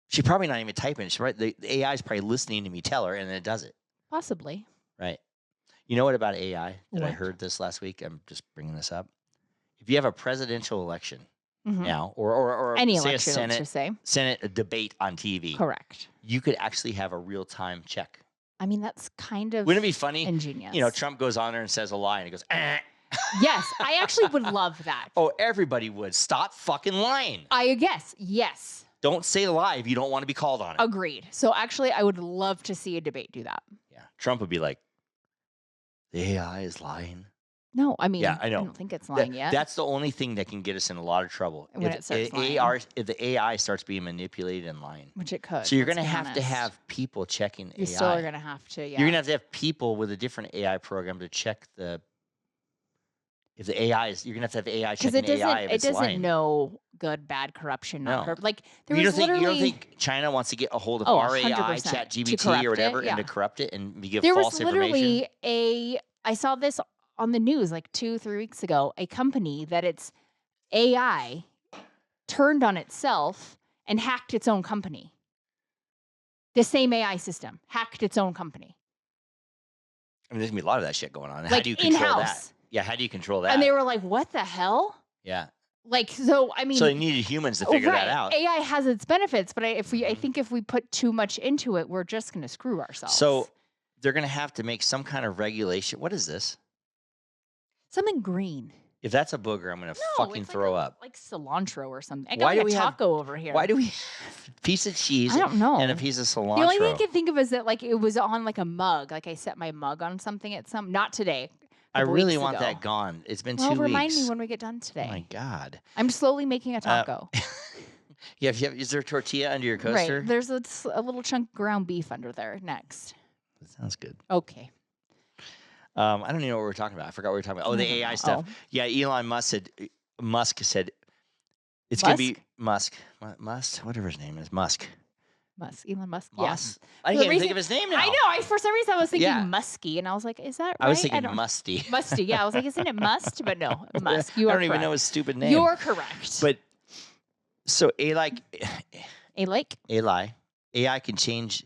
[SPEAKER 2] She's probably not even typing. The AI is probably listening to me tell her, and then it does it.
[SPEAKER 1] Possibly.
[SPEAKER 2] Right. You know what about AI that I heard this last week? I'm just bringing this up. If you have a presidential election now, or
[SPEAKER 1] any
[SPEAKER 2] say
[SPEAKER 1] election,
[SPEAKER 2] a Senate debate on TV,
[SPEAKER 1] correct,
[SPEAKER 2] you could actually have a real-time check.
[SPEAKER 1] I mean, that's kind of
[SPEAKER 2] wouldn't it be funny?
[SPEAKER 1] Ingenious.
[SPEAKER 2] Trump goes on there and says a lie, and he goes,
[SPEAKER 1] Yes, I actually would love that.
[SPEAKER 2] Oh, everybody would. Stop fucking lying.
[SPEAKER 1] I guess, yes.
[SPEAKER 2] Don't say a lie if you don't want to be called on it.
[SPEAKER 1] Agreed. So actually, I would love to see a debate do that.
[SPEAKER 2] Yeah, Trump would be like, the AI is lying.
[SPEAKER 1] No, I mean,
[SPEAKER 2] yeah, I know.
[SPEAKER 1] I don't think it's lying yet.
[SPEAKER 2] That's the only thing that can get us in a lot of trouble.
[SPEAKER 1] When it starts lying.
[SPEAKER 2] If the AI starts being manipulated and lying.
[SPEAKER 1] Which it could.
[SPEAKER 2] So you're going to have people checking AI.
[SPEAKER 1] You still are going to have to, yeah.
[SPEAKER 2] You're going to have people with a different AI program to check if the AI is, you're going to have AI checking AI if it's lying. It doesn't
[SPEAKER 1] know good, bad, corruption, not corrupt. Like,
[SPEAKER 2] you don't think China wants to get a hold of our AI, ChatGPT or whatever, and to corrupt it and give false information?
[SPEAKER 1] I saw this on the news like 2-3 weeks ago, a company that its AI turned on itself and hacked its own company. The same AI system hacked its own company.
[SPEAKER 2] I mean, there's going to be a lot of that shit going on.
[SPEAKER 1] Like
[SPEAKER 2] how do you control
[SPEAKER 1] in-house.
[SPEAKER 2] that? Yeah, how do you control that?
[SPEAKER 1] And they were like, what the hell?
[SPEAKER 2] Yeah.
[SPEAKER 1] Like, so, I mean.
[SPEAKER 2] So they needed humans to figure that out.
[SPEAKER 1] AI has its benefits, but I think if we put too much into it, we're just going to screw ourselves.
[SPEAKER 2] So they're going to have to make some kind of regulation. What is this?
[SPEAKER 1] Something green.
[SPEAKER 2] If that's a booger, I'm going to fucking throw up.
[SPEAKER 1] Like cilantro or something. I got like a taco over here.
[SPEAKER 2] Why do we have a piece of cheese
[SPEAKER 1] I don't know.
[SPEAKER 2] and a piece of cilantro?
[SPEAKER 1] The only thing I can think of is that like it was on like a mug. Like I set my mug on something not today.
[SPEAKER 2] I really want that gone. It's been 2 weeks.
[SPEAKER 1] Remind me when we get done today.
[SPEAKER 2] Oh my God.
[SPEAKER 1] I'm slowly making a taco.
[SPEAKER 2] Yeah, is there a tortilla under your coaster?
[SPEAKER 1] Right. There's a little chunk of ground beef under there next.
[SPEAKER 2] That sounds good.
[SPEAKER 1] Okay.
[SPEAKER 2] I don't even know what we're talking about. I forgot what we were talking about. Oh, the AI stuff. Oh. Yeah, Elon Musk said it's going to be Musk, whatever his name is, Musk.
[SPEAKER 1] Elon Musk.
[SPEAKER 2] Musk. Yeah. I can't even think of his name now.
[SPEAKER 1] I know. For some reason, I was thinking Musky, and I was like, "Is that right?"
[SPEAKER 2] I was thinking Musty.
[SPEAKER 1] Musty. Yeah, I was like, "Isn't it Must?" But no, Musk. You are.
[SPEAKER 2] I don't even know his stupid name.
[SPEAKER 1] You're correct.
[SPEAKER 2] But so AI can change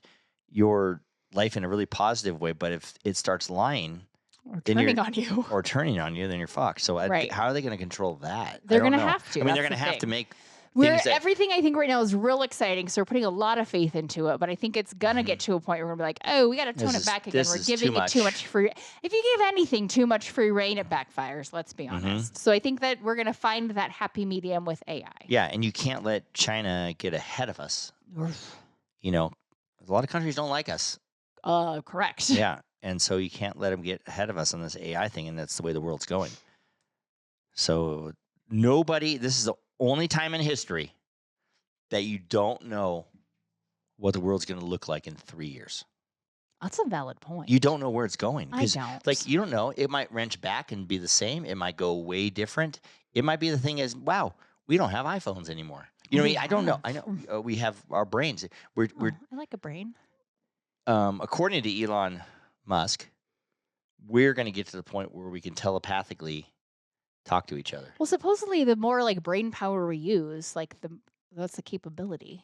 [SPEAKER 2] your life in a really positive way, but if it starts lying.
[SPEAKER 1] Or turning on you.
[SPEAKER 2] Or turning on you, then you're fucked. So how are they going to control that?
[SPEAKER 1] They're going to have to.
[SPEAKER 2] I mean, they're going to have to make
[SPEAKER 1] Everything I think right now is real exciting, so we're putting a lot of faith into it. But I think it's gonna get to a point where we're gonna be like, oh, we got to tone it back again. We're giving it too much free. If you give anything too much free reign, it backfires. Let's be honest. So I think that we're gonna find that happy medium with AI.
[SPEAKER 2] Yeah, and you can't let China get ahead of us. You know, a lot of countries don't like us.
[SPEAKER 1] Correct.
[SPEAKER 2] Yeah, and so you can't let them get ahead of us on this AI thing, and that's the way the world's going. So this is the only time in history that you don't know what the world's going to look like in 3 years.
[SPEAKER 1] That's a valid point.
[SPEAKER 2] You don't know where it's going.
[SPEAKER 1] I don't.
[SPEAKER 2] Like, you don't know. It might wrench back and be the same. It might go way different. It might be the thing is, wow, we don't have iPhones anymore. You know what I mean? I don't know. I know we have our brains. I
[SPEAKER 1] like a brain.
[SPEAKER 2] According to Elon Musk, we're going to get to the point where we can telepathically talk to each other.
[SPEAKER 1] Well, supposedly the more like brain power we use, like that's the capability,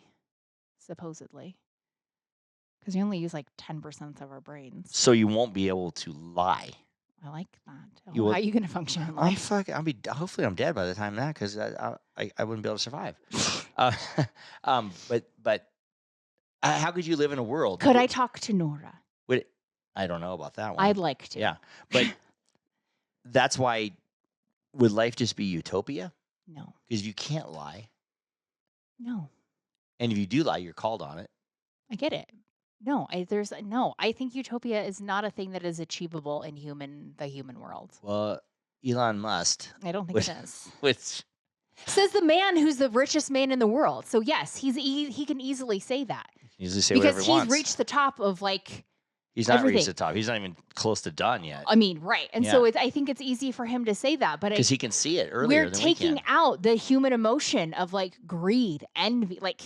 [SPEAKER 1] supposedly. Because we only use like 10% of our brains.
[SPEAKER 2] So you won't be able to lie.
[SPEAKER 1] I like that. How are you going to function in life?
[SPEAKER 2] Hopefully I'm dead by the time that, because I wouldn't be able to survive. But how could you live in a world?
[SPEAKER 1] Could I talk to Nora?
[SPEAKER 2] I don't know about that one.
[SPEAKER 1] I'd like to.
[SPEAKER 2] Yeah, but that's why. Would life just be utopia?
[SPEAKER 1] No,
[SPEAKER 2] because you can't lie.
[SPEAKER 1] No,
[SPEAKER 2] and if you do lie, you're called on it.
[SPEAKER 1] I get it. No, I think utopia is not a thing that is achievable in the human world.
[SPEAKER 2] Well, Elon Musk.
[SPEAKER 1] I don't think it is.
[SPEAKER 2] Which
[SPEAKER 1] says the man who's the richest man in the world. So yes, he can easily say that.
[SPEAKER 2] Easily say whatever he wants.
[SPEAKER 1] Because he's reached the top of like.
[SPEAKER 2] He's not reached the top. He's not even close to done yet.
[SPEAKER 1] I mean, right. And so I think it's easy for him to say that. But
[SPEAKER 2] because he can see it earlier
[SPEAKER 1] we're taking out the human emotion of like greed, envy. Like,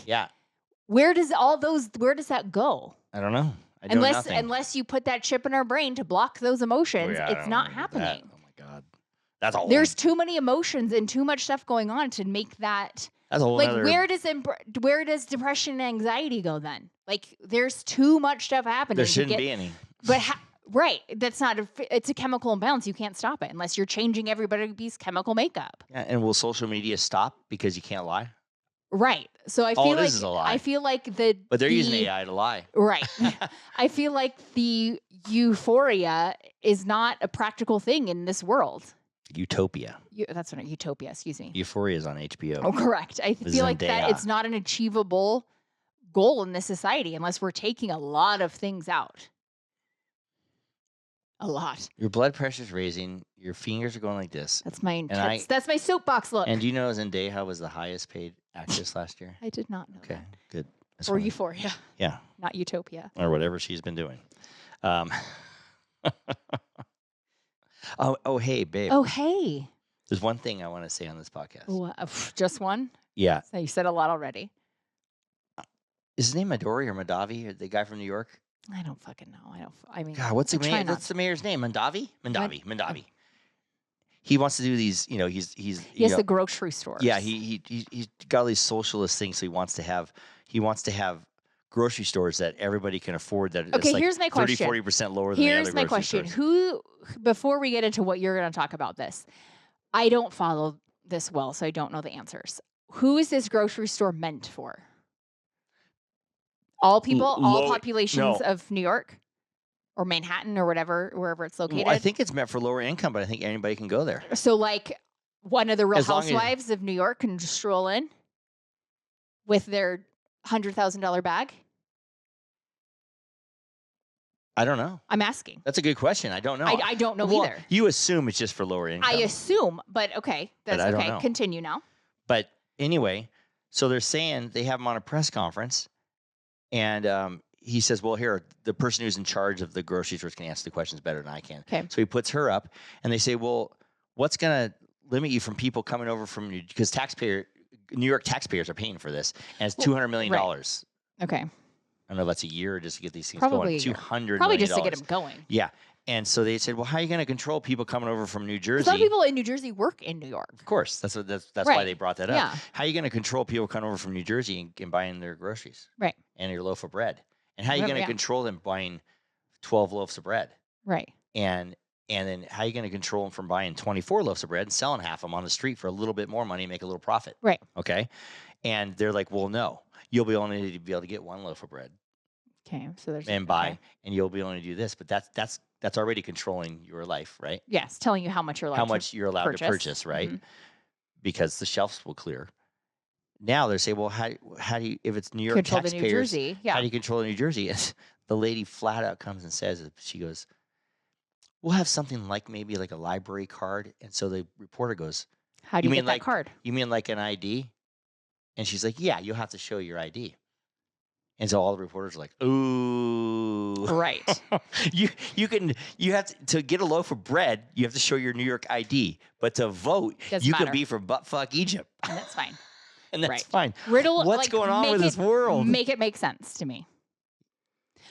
[SPEAKER 1] where does that go?
[SPEAKER 2] I don't know.
[SPEAKER 1] Unless you put that chip in our brain to block those emotions, it's not happening.
[SPEAKER 2] Oh my God. That's all.
[SPEAKER 1] There's too many emotions and too much stuff going on to make that.
[SPEAKER 2] That's a whole other...
[SPEAKER 1] where does depression and anxiety go then? Like, there's too much stuff happening.
[SPEAKER 2] There shouldn't be any.
[SPEAKER 1] But right, that's not. It's a chemical imbalance. You can't stop it unless you're changing everybody's chemical makeup.
[SPEAKER 2] Yeah, and will social media stop because you can't lie?
[SPEAKER 1] Right. So I feel
[SPEAKER 2] is a lie.
[SPEAKER 1] I feel like
[SPEAKER 2] But they're using AI to lie.
[SPEAKER 1] Right. I feel like the euphoria is not a practical thing in this world.
[SPEAKER 2] Utopia.
[SPEAKER 1] That's what Utopia. Excuse me.
[SPEAKER 2] Euphoria is on HBO.
[SPEAKER 1] Oh, correct. I feel like that it's not an achievable goal in this society unless we're taking a lot of things out. A lot.
[SPEAKER 2] Your blood pressure's raising. Your fingers are going like this.
[SPEAKER 1] That's my that's my soapbox look.
[SPEAKER 2] And do you know Zendaya was the highest paid actress last year?
[SPEAKER 1] I did not know.
[SPEAKER 2] Okay, good.
[SPEAKER 1] Or Euphoria.
[SPEAKER 2] Yeah.
[SPEAKER 1] Not Utopia.
[SPEAKER 2] Or whatever she's been doing. Oh, hey, babe.
[SPEAKER 1] Oh, hey.
[SPEAKER 2] There's one thing I want to say on this podcast.
[SPEAKER 1] Just one?
[SPEAKER 2] Yeah.
[SPEAKER 1] So you said a lot already.
[SPEAKER 2] Is his name Midori or Madavi, or the guy from New York?
[SPEAKER 1] I don't fucking know. I mean,
[SPEAKER 2] God, what's the mayor's name? Mandavi. He wants to do these, he
[SPEAKER 1] has the grocery stores.
[SPEAKER 2] Yeah, he's got all these socialist things. So he wants to have grocery stores that everybody can afford. That
[SPEAKER 1] okay, here's my question.
[SPEAKER 2] 30-40% lower than the other grocery stores. Here's my question.
[SPEAKER 1] Before we get into what you're going to talk about this, I don't follow this well, so I don't know the answers. Who is this grocery store meant for? All people, all populations of New York or Manhattan or wherever it's located?
[SPEAKER 2] Well, I think it's meant for lower income, but I think anybody can go there.
[SPEAKER 1] So like one of the Real Housewives of New York can just stroll in with their $100,000 bag?
[SPEAKER 2] I don't know.
[SPEAKER 1] I'm asking.
[SPEAKER 2] That's a good question. I don't know.
[SPEAKER 1] I don't know either.
[SPEAKER 2] You assume it's just for lower income.
[SPEAKER 1] I assume, but okay. That's okay. Know. Continue now.
[SPEAKER 2] But anyway, so they're saying they have him on a press conference, and he says, well, here, the person who's in charge of the grocery stores can answer the questions better than I can.
[SPEAKER 1] Okay.
[SPEAKER 2] So he puts her up, and they say, well, what's going to limit you from people coming over from, because New York taxpayers are paying for this, and it's $200 million.
[SPEAKER 1] Right. Okay.
[SPEAKER 2] I don't know if that's a year just to get these things
[SPEAKER 1] going.
[SPEAKER 2] Probably
[SPEAKER 1] just to get them going.
[SPEAKER 2] Yeah. And so they said, well, how are you going to control people coming over from New Jersey?
[SPEAKER 1] Some people in New Jersey work in New York.
[SPEAKER 2] Of course. That's why they brought that up. Yeah. How are you going to control people coming over from New Jersey and buying their groceries?
[SPEAKER 1] Right.
[SPEAKER 2] And your loaf of bread? And how are you going to control them buying 12 loaves of bread?
[SPEAKER 1] Right.
[SPEAKER 2] And then how are you going to control them from buying 24 loaves of bread and selling half of them on the street for a little bit more money and make a little profit?
[SPEAKER 1] Right.
[SPEAKER 2] Okay. And they're like, well, no, you'll be only be able to get one loaf of bread
[SPEAKER 1] Okay. So there's
[SPEAKER 2] and buy, and you'll be only do this. But that's already controlling your life, right?
[SPEAKER 1] Yes, telling you how much you're allowed
[SPEAKER 2] How much you're allowed to purchase, right? Because the shelves will clear. Now they say, well, how do you, if it's New York
[SPEAKER 1] Control the New
[SPEAKER 2] taxpayers,
[SPEAKER 1] Jersey.
[SPEAKER 2] how
[SPEAKER 1] Yeah.
[SPEAKER 2] do you control New Jersey? And the lady flat out comes and says, she goes, we'll have something like maybe like a library card. And so the reporter goes,
[SPEAKER 1] How do you get that
[SPEAKER 2] like
[SPEAKER 1] card?
[SPEAKER 2] You mean like an ID? And she's like, yeah, you'll have to show your ID. And so all the reporters are like, ooh.
[SPEAKER 1] Right.
[SPEAKER 2] you have to get a loaf of bread, you have to show your New York ID. But to vote,
[SPEAKER 1] Doesn't
[SPEAKER 2] you
[SPEAKER 1] matter.
[SPEAKER 2] can be from buttfuck Egypt.
[SPEAKER 1] And that's fine.
[SPEAKER 2] And that's
[SPEAKER 1] Right.
[SPEAKER 2] fine.
[SPEAKER 1] Riddle.
[SPEAKER 2] What's going on with this world?
[SPEAKER 1] Make it make sense to me.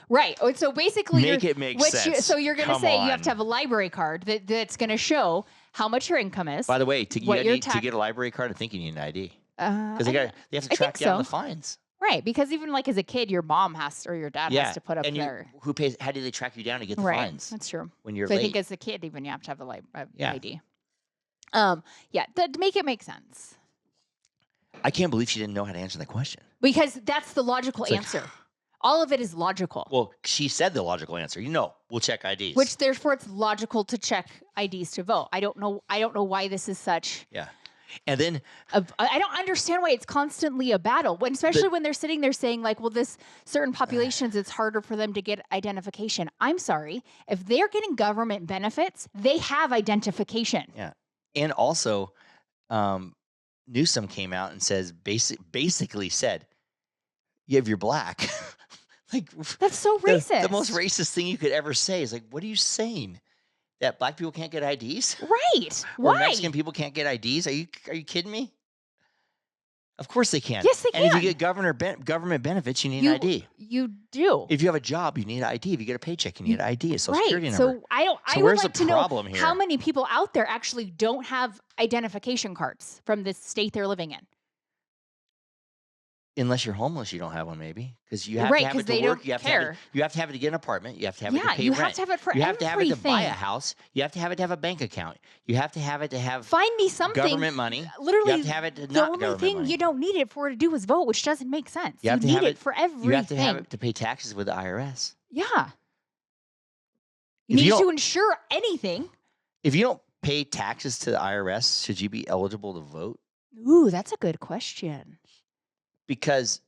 [SPEAKER 1] Right. So basically,
[SPEAKER 2] Make it make sense.
[SPEAKER 1] So you're going to
[SPEAKER 2] Come
[SPEAKER 1] say
[SPEAKER 2] on.
[SPEAKER 1] you have to have a library card that's going to show how much your income is.
[SPEAKER 2] By the way, to
[SPEAKER 1] to
[SPEAKER 2] get a library card, I think you need an ID.
[SPEAKER 1] Because
[SPEAKER 2] Because they have to track down the fines.
[SPEAKER 1] Right, because even like as a kid, your mom has or your dad has to put up
[SPEAKER 2] and
[SPEAKER 1] their.
[SPEAKER 2] Who pays? How do they track you down to get the
[SPEAKER 1] Right,
[SPEAKER 2] fines?
[SPEAKER 1] that's true.
[SPEAKER 2] When you're
[SPEAKER 1] So
[SPEAKER 2] late.
[SPEAKER 1] I think as a kid, even you have to have a
[SPEAKER 2] Yeah.
[SPEAKER 1] ID. Yeah, to make it make sense.
[SPEAKER 2] I can't believe she didn't know how to answer that question.
[SPEAKER 1] Because that's the logical
[SPEAKER 2] It's like-
[SPEAKER 1] answer. All of it is logical.
[SPEAKER 2] Well, she said the logical answer. We'll check IDs.
[SPEAKER 1] Which therefore it's logical to check IDs to vote. I don't know why this is such.
[SPEAKER 2] Yeah. And then
[SPEAKER 1] I don't understand why it's constantly a battle, especially when they're sitting there saying like, well, this certain populations, it's harder for them to get identification. I'm sorry. If they're getting government benefits, they have identification.
[SPEAKER 2] Yeah. And also, Newsom came out and says basically said, yeah, if you're black, like
[SPEAKER 1] that's so racist.
[SPEAKER 2] The most racist thing you could ever say is like, what are you saying? That black people can't get IDs?
[SPEAKER 1] Right.
[SPEAKER 2] Or
[SPEAKER 1] Why?
[SPEAKER 2] Mexican people can't get IDs? Are you kidding me? Of course they can.
[SPEAKER 1] Yes, they
[SPEAKER 2] And if
[SPEAKER 1] can.
[SPEAKER 2] you get government benefits, you need an ID.
[SPEAKER 1] You do.
[SPEAKER 2] If you have a job, you need an ID. If you get a paycheck, you need an ID, a social security number.
[SPEAKER 1] So I would
[SPEAKER 2] where's
[SPEAKER 1] like
[SPEAKER 2] the
[SPEAKER 1] to know
[SPEAKER 2] problem here?
[SPEAKER 1] how many people out there actually don't have identification cards from the state they're living in.
[SPEAKER 2] Unless you're homeless, you don't have one, maybe, because you have
[SPEAKER 1] Right,
[SPEAKER 2] to have
[SPEAKER 1] 'cause
[SPEAKER 2] it
[SPEAKER 1] they
[SPEAKER 2] to work.
[SPEAKER 1] don't
[SPEAKER 2] You have
[SPEAKER 1] care.
[SPEAKER 2] you have to have it to get an apartment. You have to have it to
[SPEAKER 1] Yeah,
[SPEAKER 2] pay
[SPEAKER 1] you
[SPEAKER 2] rent.
[SPEAKER 1] have to have it for
[SPEAKER 2] You have to have it to buy a
[SPEAKER 1] everything.
[SPEAKER 2] house. You have to have it to have a bank account. You have to have it to have
[SPEAKER 1] Find me something.
[SPEAKER 2] government money.
[SPEAKER 1] Literally,
[SPEAKER 2] You have to have it to
[SPEAKER 1] the
[SPEAKER 2] not
[SPEAKER 1] only
[SPEAKER 2] government
[SPEAKER 1] thing
[SPEAKER 2] money.
[SPEAKER 1] you don't need it for to do is vote, which doesn't make sense.
[SPEAKER 2] You have to
[SPEAKER 1] need
[SPEAKER 2] have
[SPEAKER 1] it
[SPEAKER 2] it
[SPEAKER 1] for everything.
[SPEAKER 2] You have to have it to pay taxes with the IRS.
[SPEAKER 1] Yeah.
[SPEAKER 2] If
[SPEAKER 1] You
[SPEAKER 2] you
[SPEAKER 1] need to
[SPEAKER 2] don't-
[SPEAKER 1] insure anything.
[SPEAKER 2] If you don't pay taxes to the IRS, should you be eligible to vote?
[SPEAKER 1] Ooh, that's a good question.
[SPEAKER 2] Because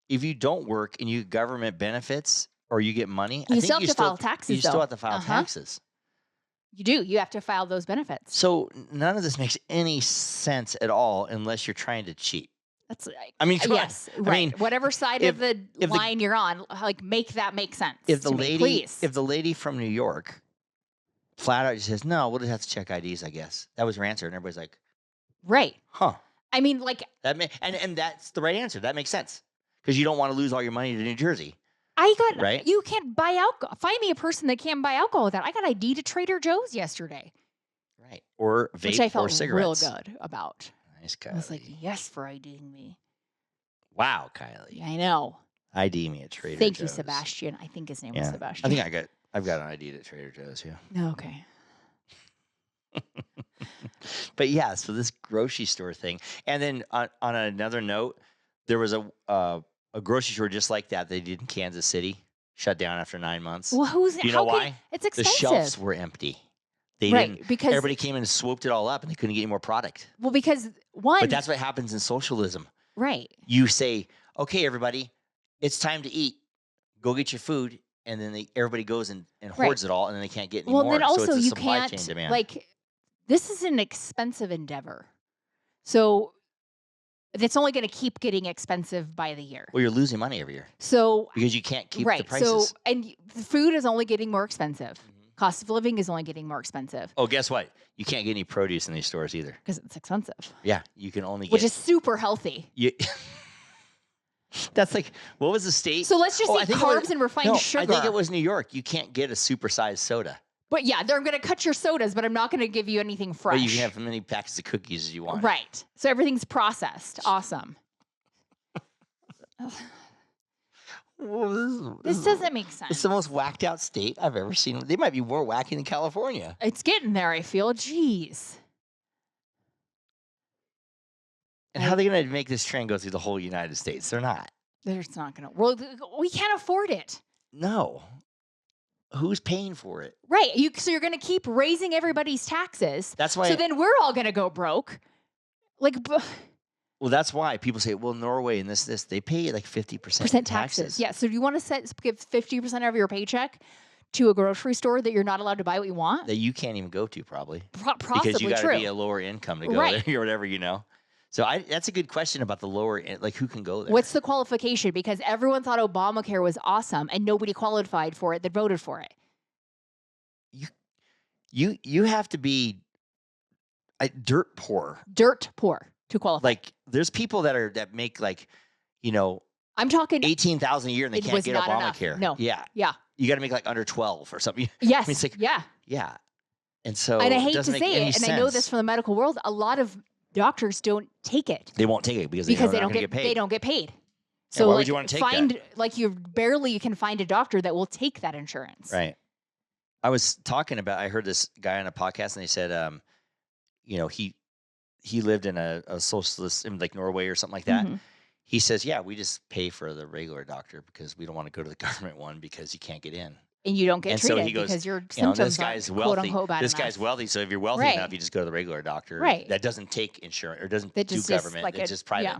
[SPEAKER 2] if you don't work and you get government benefits or you get money, I
[SPEAKER 1] You
[SPEAKER 2] think
[SPEAKER 1] still have to file taxes,
[SPEAKER 2] You still
[SPEAKER 1] though.
[SPEAKER 2] have to file taxes.
[SPEAKER 1] You do. You have to file those benefits.
[SPEAKER 2] So none of this makes any sense at all unless you're trying to cheat.
[SPEAKER 1] That's
[SPEAKER 2] I mean, come on.
[SPEAKER 1] yes, right.
[SPEAKER 2] mean,
[SPEAKER 1] Whatever side
[SPEAKER 2] if-
[SPEAKER 1] of the
[SPEAKER 2] if the-
[SPEAKER 1] line you're on, like make that make sense.
[SPEAKER 2] If the
[SPEAKER 1] to me,
[SPEAKER 2] lady,
[SPEAKER 1] please.
[SPEAKER 2] if the lady from New York flat out just says, "No, we'll just have to check IDs," I guess that was her answer, and everybody's like,
[SPEAKER 1] right.
[SPEAKER 2] "Huh."
[SPEAKER 1] I mean, like
[SPEAKER 2] And that's the right answer. That makes sense because you don't want to lose all your money to New Jersey. Right?
[SPEAKER 1] You can't buy alcohol. Find me a person that can buy alcohol with that. I got ID to Trader Joe's yesterday,
[SPEAKER 2] Right. Or vape
[SPEAKER 1] which I
[SPEAKER 2] or
[SPEAKER 1] felt real
[SPEAKER 2] cigarettes.
[SPEAKER 1] good about.
[SPEAKER 2] Nice,
[SPEAKER 1] I was like,
[SPEAKER 2] Kylie.
[SPEAKER 1] yes, for IDing me.
[SPEAKER 2] Wow, Kylie.
[SPEAKER 1] Yeah, I know.
[SPEAKER 2] ID me at Trader
[SPEAKER 1] Thank
[SPEAKER 2] Joe's.
[SPEAKER 1] you, Sebastian. I think his name was
[SPEAKER 2] Yeah.
[SPEAKER 1] Sebastian.
[SPEAKER 2] I think I've got an ID at Trader Joe's, yeah.
[SPEAKER 1] Okay.
[SPEAKER 2] But yeah, so this grocery store thing. And then on another note, there was a grocery store just like that they did in Kansas City, shut down after 9 months.
[SPEAKER 1] Well,
[SPEAKER 2] Do you know why?
[SPEAKER 1] It's
[SPEAKER 2] The
[SPEAKER 1] expensive.
[SPEAKER 2] shelves were empty. They
[SPEAKER 1] right,
[SPEAKER 2] didn't.
[SPEAKER 1] because
[SPEAKER 2] Everybody came in and swooped it all up, and they couldn't get any more product.
[SPEAKER 1] because one,
[SPEAKER 2] But that's what happens in socialism.
[SPEAKER 1] right.
[SPEAKER 2] You say, "Okay, everybody, it's time to eat. Go get your food," and then everybody goes and hoards it all, and then they can't get any
[SPEAKER 1] Well,
[SPEAKER 2] more.
[SPEAKER 1] then also
[SPEAKER 2] so it's a
[SPEAKER 1] you
[SPEAKER 2] supply
[SPEAKER 1] can't
[SPEAKER 2] chain demand.
[SPEAKER 1] like. This is an expensive endeavor, so it's only going to keep getting expensive by the year.
[SPEAKER 2] Well, you're losing money every year
[SPEAKER 1] So
[SPEAKER 2] because you can't keep
[SPEAKER 1] right,
[SPEAKER 2] the prices.
[SPEAKER 1] so the food is only getting more expensive.
[SPEAKER 2] Mhm.
[SPEAKER 1] Cost of living is only getting more expensive
[SPEAKER 2] Oh, guess what? You can't get any produce in these stores either.
[SPEAKER 1] because it's expensive,
[SPEAKER 2] Yeah, you can only get.
[SPEAKER 1] which is super healthy.
[SPEAKER 2] You, that's like, what was the state?
[SPEAKER 1] So let's just
[SPEAKER 2] Oh, I
[SPEAKER 1] eat
[SPEAKER 2] think it was-
[SPEAKER 1] carbs and refined
[SPEAKER 2] no,
[SPEAKER 1] sugar.
[SPEAKER 2] I think it was New York. You can't get a supersized soda,
[SPEAKER 1] But yeah, they're going to cut your sodas, but I'm not going to give you anything fresh.
[SPEAKER 2] but you can have as many packets of cookies as you want.
[SPEAKER 1] Right. So everything's processed. Awesome.
[SPEAKER 2] Well,
[SPEAKER 1] This doesn't make sense.
[SPEAKER 2] It's the most whacked out state I've ever seen. They might be more wacky than California.
[SPEAKER 1] It's getting there, I feel. Jeez.
[SPEAKER 2] And how are they going to make this train go through the whole United States? They're not.
[SPEAKER 1] They're just not going to. Well, we can't afford it.
[SPEAKER 2] No. Who's paying for it?
[SPEAKER 1] Right. So you're going to keep raising everybody's taxes.
[SPEAKER 2] That's why.
[SPEAKER 1] So then we're all going to go broke. Like.
[SPEAKER 2] Well, that's why people say, well, Norway and this, they pay like 50% taxes.
[SPEAKER 1] Yeah. So do you want to give 50% of your paycheck to a grocery store that you're not allowed to buy what you want?
[SPEAKER 2] That you can't even go to probably.
[SPEAKER 1] Possibly
[SPEAKER 2] because you got to be a lower income to go there or whatever, So that's a good question about the lower, like who can go there?
[SPEAKER 1] What's the qualification? Because everyone thought Obamacare was awesome and nobody qualified for it that voted for it.
[SPEAKER 2] You have to be dirt poor.
[SPEAKER 1] Dirt poor to qualify.
[SPEAKER 2] Like there's people that make like,
[SPEAKER 1] I'm talking
[SPEAKER 2] $18,000 a year and they can't get Obamacare.
[SPEAKER 1] No.
[SPEAKER 2] Yeah.
[SPEAKER 1] Yeah.
[SPEAKER 2] You got to make like under 12 or something.
[SPEAKER 1] Yes.
[SPEAKER 2] I mean, it's like,
[SPEAKER 1] yeah.
[SPEAKER 2] Yeah. And so
[SPEAKER 1] and I hate to say it,
[SPEAKER 2] sense.
[SPEAKER 1] And I know this from the medical world, a lot of doctors don't take it.
[SPEAKER 2] They won't take it because they don't get paid.
[SPEAKER 1] They don't get paid.
[SPEAKER 2] So why would you want to take that?
[SPEAKER 1] Like you can find a doctor that will take that insurance.
[SPEAKER 2] Right. I was talking about, I heard this guy on a podcast and they said, he lived in a socialist in like Norway or something like that. Mm-hmm. He says, yeah, we just pay for the regular doctor because we don't want to go to the government one because you can't get in.
[SPEAKER 1] And you don't get treated because your symptoms
[SPEAKER 2] this guy's wealthy.
[SPEAKER 1] This
[SPEAKER 2] guy's wealthy, so if you're wealthy enough, you just go to the regular doctor.
[SPEAKER 1] Right.
[SPEAKER 2] That doesn't take insurance or doesn't do government. It's just private.
[SPEAKER 1] Yeah.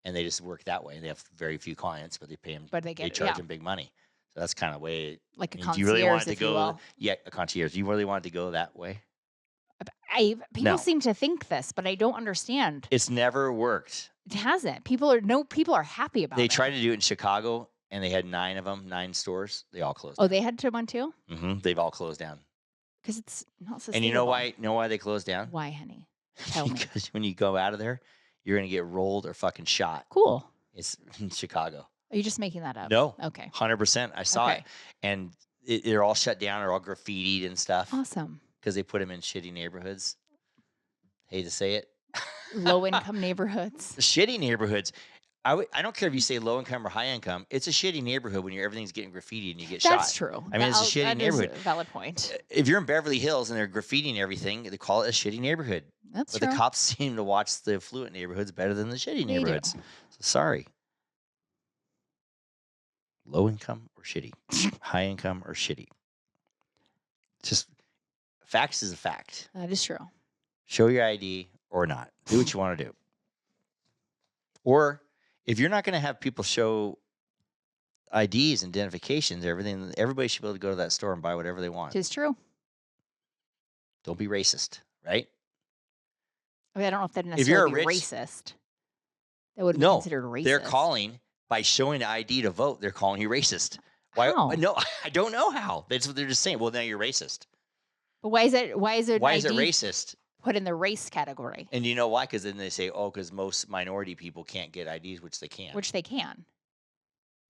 [SPEAKER 2] And they just work that way. They have very few clients, but they pay them.
[SPEAKER 1] But they
[SPEAKER 2] charge them big money. So that's kind of way.
[SPEAKER 1] Like a concierge,
[SPEAKER 2] do you really want to
[SPEAKER 1] go?
[SPEAKER 2] Yeah, a concierge. Do you really want to go that way?
[SPEAKER 1] People seem to think this, but I don't understand.
[SPEAKER 2] It's never worked.
[SPEAKER 1] It hasn't. People are happy about it.
[SPEAKER 2] They tried to do it in Chicago, and they had 9 stores. They all closed.
[SPEAKER 1] Oh, they had to one too?
[SPEAKER 2] Mm-hmm. They've all closed down.
[SPEAKER 1] Because it's not sustainable.
[SPEAKER 2] And you know why they closed down?
[SPEAKER 1] Why, honey? Tell me.
[SPEAKER 2] Because when you go out of there, you're going to get rolled or fucking shot.
[SPEAKER 1] Cool.
[SPEAKER 2] It's in Chicago.
[SPEAKER 1] Are you just making that up?
[SPEAKER 2] No.
[SPEAKER 1] Okay.
[SPEAKER 2] 100%. I saw it. And they're all shut down. They're all graffitied and stuff.
[SPEAKER 1] Awesome.
[SPEAKER 2] Because they put them in shitty neighborhoods. Hate to say it.
[SPEAKER 1] Low-income neighborhoods.
[SPEAKER 2] Shitty neighborhoods. I don't care if you say low income or high income. It's a shitty neighborhood when everything's getting graffitied and you get shot.
[SPEAKER 1] That's true.
[SPEAKER 2] I mean, it's a shitty neighborhood.
[SPEAKER 1] Is a valid point.
[SPEAKER 2] If you're in Beverly Hills and they're graffitiing everything, they call it a shitty neighborhood.
[SPEAKER 1] That's
[SPEAKER 2] true.
[SPEAKER 1] But
[SPEAKER 2] the cops seem to watch the affluent neighborhoods better than the shitty neighborhoods. So sorry. Low income or shitty, high income or shitty. Just facts is a fact.
[SPEAKER 1] That is true.
[SPEAKER 2] Show your ID or not. Do what you want to do. Or if you're not going to have people show IDs, identifications, everything, everybody should be able to go to that store and buy whatever they want.
[SPEAKER 1] It is true.
[SPEAKER 2] Don't be racist, right?
[SPEAKER 1] I mean, I don't know if that necessarily be racist. That would be considered racist.
[SPEAKER 2] They're calling by showing the ID to vote. They're calling you racist. Why?
[SPEAKER 1] How?
[SPEAKER 2] No, I don't know how. That's what they're just saying. Well, now you're racist.
[SPEAKER 1] But why is it
[SPEAKER 2] racist?
[SPEAKER 1] Put in the race category.
[SPEAKER 2] And you know why? Because then they say, because most minority people can't get IDs, which they can.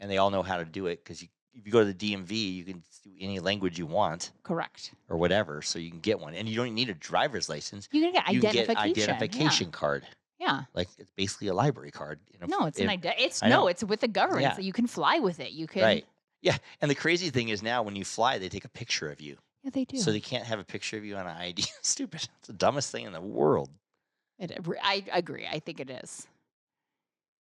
[SPEAKER 2] And they all know how to do it because if you go to the DMV, you can do any language you want.
[SPEAKER 1] Correct.
[SPEAKER 2] Or whatever, so you can get one. And you don't need a driver's license.
[SPEAKER 1] You can get identification.
[SPEAKER 2] You can get identification card.
[SPEAKER 1] Yeah.
[SPEAKER 2] Like it's basically a library card.
[SPEAKER 1] No, it's it's with the government. Yeah. So you can fly with it. You can.
[SPEAKER 2] Right. Yeah. And the crazy thing is now when you fly, they take a picture of you.
[SPEAKER 1] Yeah, they do.
[SPEAKER 2] So they can't have a picture of you on an ID. Stupid. It's the dumbest thing in the world.
[SPEAKER 1] I agree. I think it is.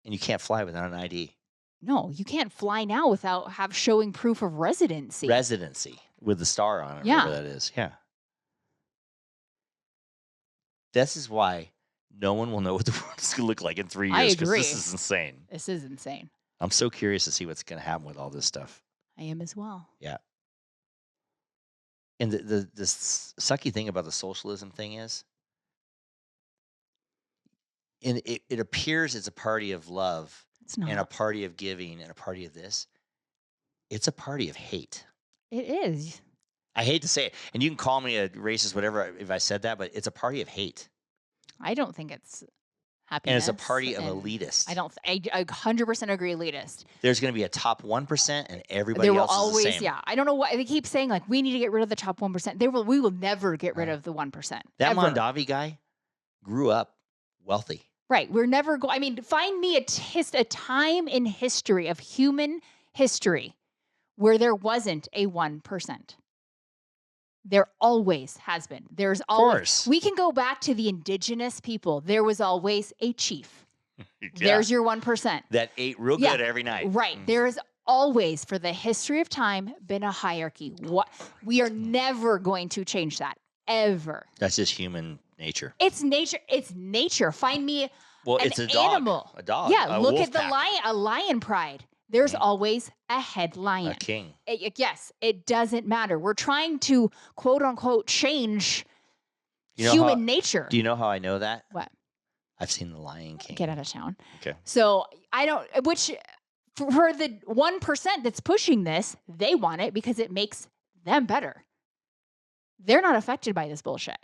[SPEAKER 2] And you can't fly without an ID.
[SPEAKER 1] No, you can't fly now without showing proof of residency.
[SPEAKER 2] Residency with the star on it.
[SPEAKER 1] Yeah.
[SPEAKER 2] Whatever that is. Yeah. This is why no one will know what the world's going to look like in 3 years.
[SPEAKER 1] I agree.
[SPEAKER 2] This is insane.
[SPEAKER 1] This is insane.
[SPEAKER 2] I'm so curious to see what's going to happen with all this stuff.
[SPEAKER 1] I am as well.
[SPEAKER 2] Yeah. And the sucky thing about the socialism thing is, and it appears it's a party of love and a party of giving and a party of this. It's a party of hate.
[SPEAKER 1] It is.
[SPEAKER 2] I hate to say it. And you can call me a racist, whatever, if I said that, but it's a party of hate.
[SPEAKER 1] I don't think it's happiness.
[SPEAKER 2] And it's a party of elitists.
[SPEAKER 1] I 100% agree elitist.
[SPEAKER 2] There's going to be a top 1% and everybody else is the same.
[SPEAKER 1] Yeah. I don't know why they keep saying like we need to get rid of the top 1%. We will never get rid of the 1%.
[SPEAKER 2] That Mondavi guy grew up wealthy.
[SPEAKER 1] Right. We're never going. I mean, find me a time in history of human history where there wasn't a 1%. There always has been. There's always.
[SPEAKER 2] Of course.
[SPEAKER 1] We can go back to the indigenous people. There was always a chief. There's your 1%.
[SPEAKER 2] That ate real good every night.
[SPEAKER 1] Right. There is always, for the history of time, been a hierarchy. We are never going to change that, ever.
[SPEAKER 2] That's just human nature.
[SPEAKER 1] It's nature. It's nature. Find me
[SPEAKER 2] it's a dog.
[SPEAKER 1] animal.
[SPEAKER 2] A dog.
[SPEAKER 1] Yeah,
[SPEAKER 2] a
[SPEAKER 1] look
[SPEAKER 2] wolf
[SPEAKER 1] at the
[SPEAKER 2] pack.
[SPEAKER 1] lion. A lion pride. There's always a head lion.
[SPEAKER 2] A king.
[SPEAKER 1] Yes, it doesn't matter. We're trying to, quote unquote, change
[SPEAKER 2] human
[SPEAKER 1] nature.
[SPEAKER 2] Do you know how I know that?
[SPEAKER 1] What?
[SPEAKER 2] I've seen The Lion King.
[SPEAKER 1] Get out of town.
[SPEAKER 2] Okay.
[SPEAKER 1] So I don't, which for the 1% that's pushing this, they want it because it makes them better. They're not affected by this bullshit.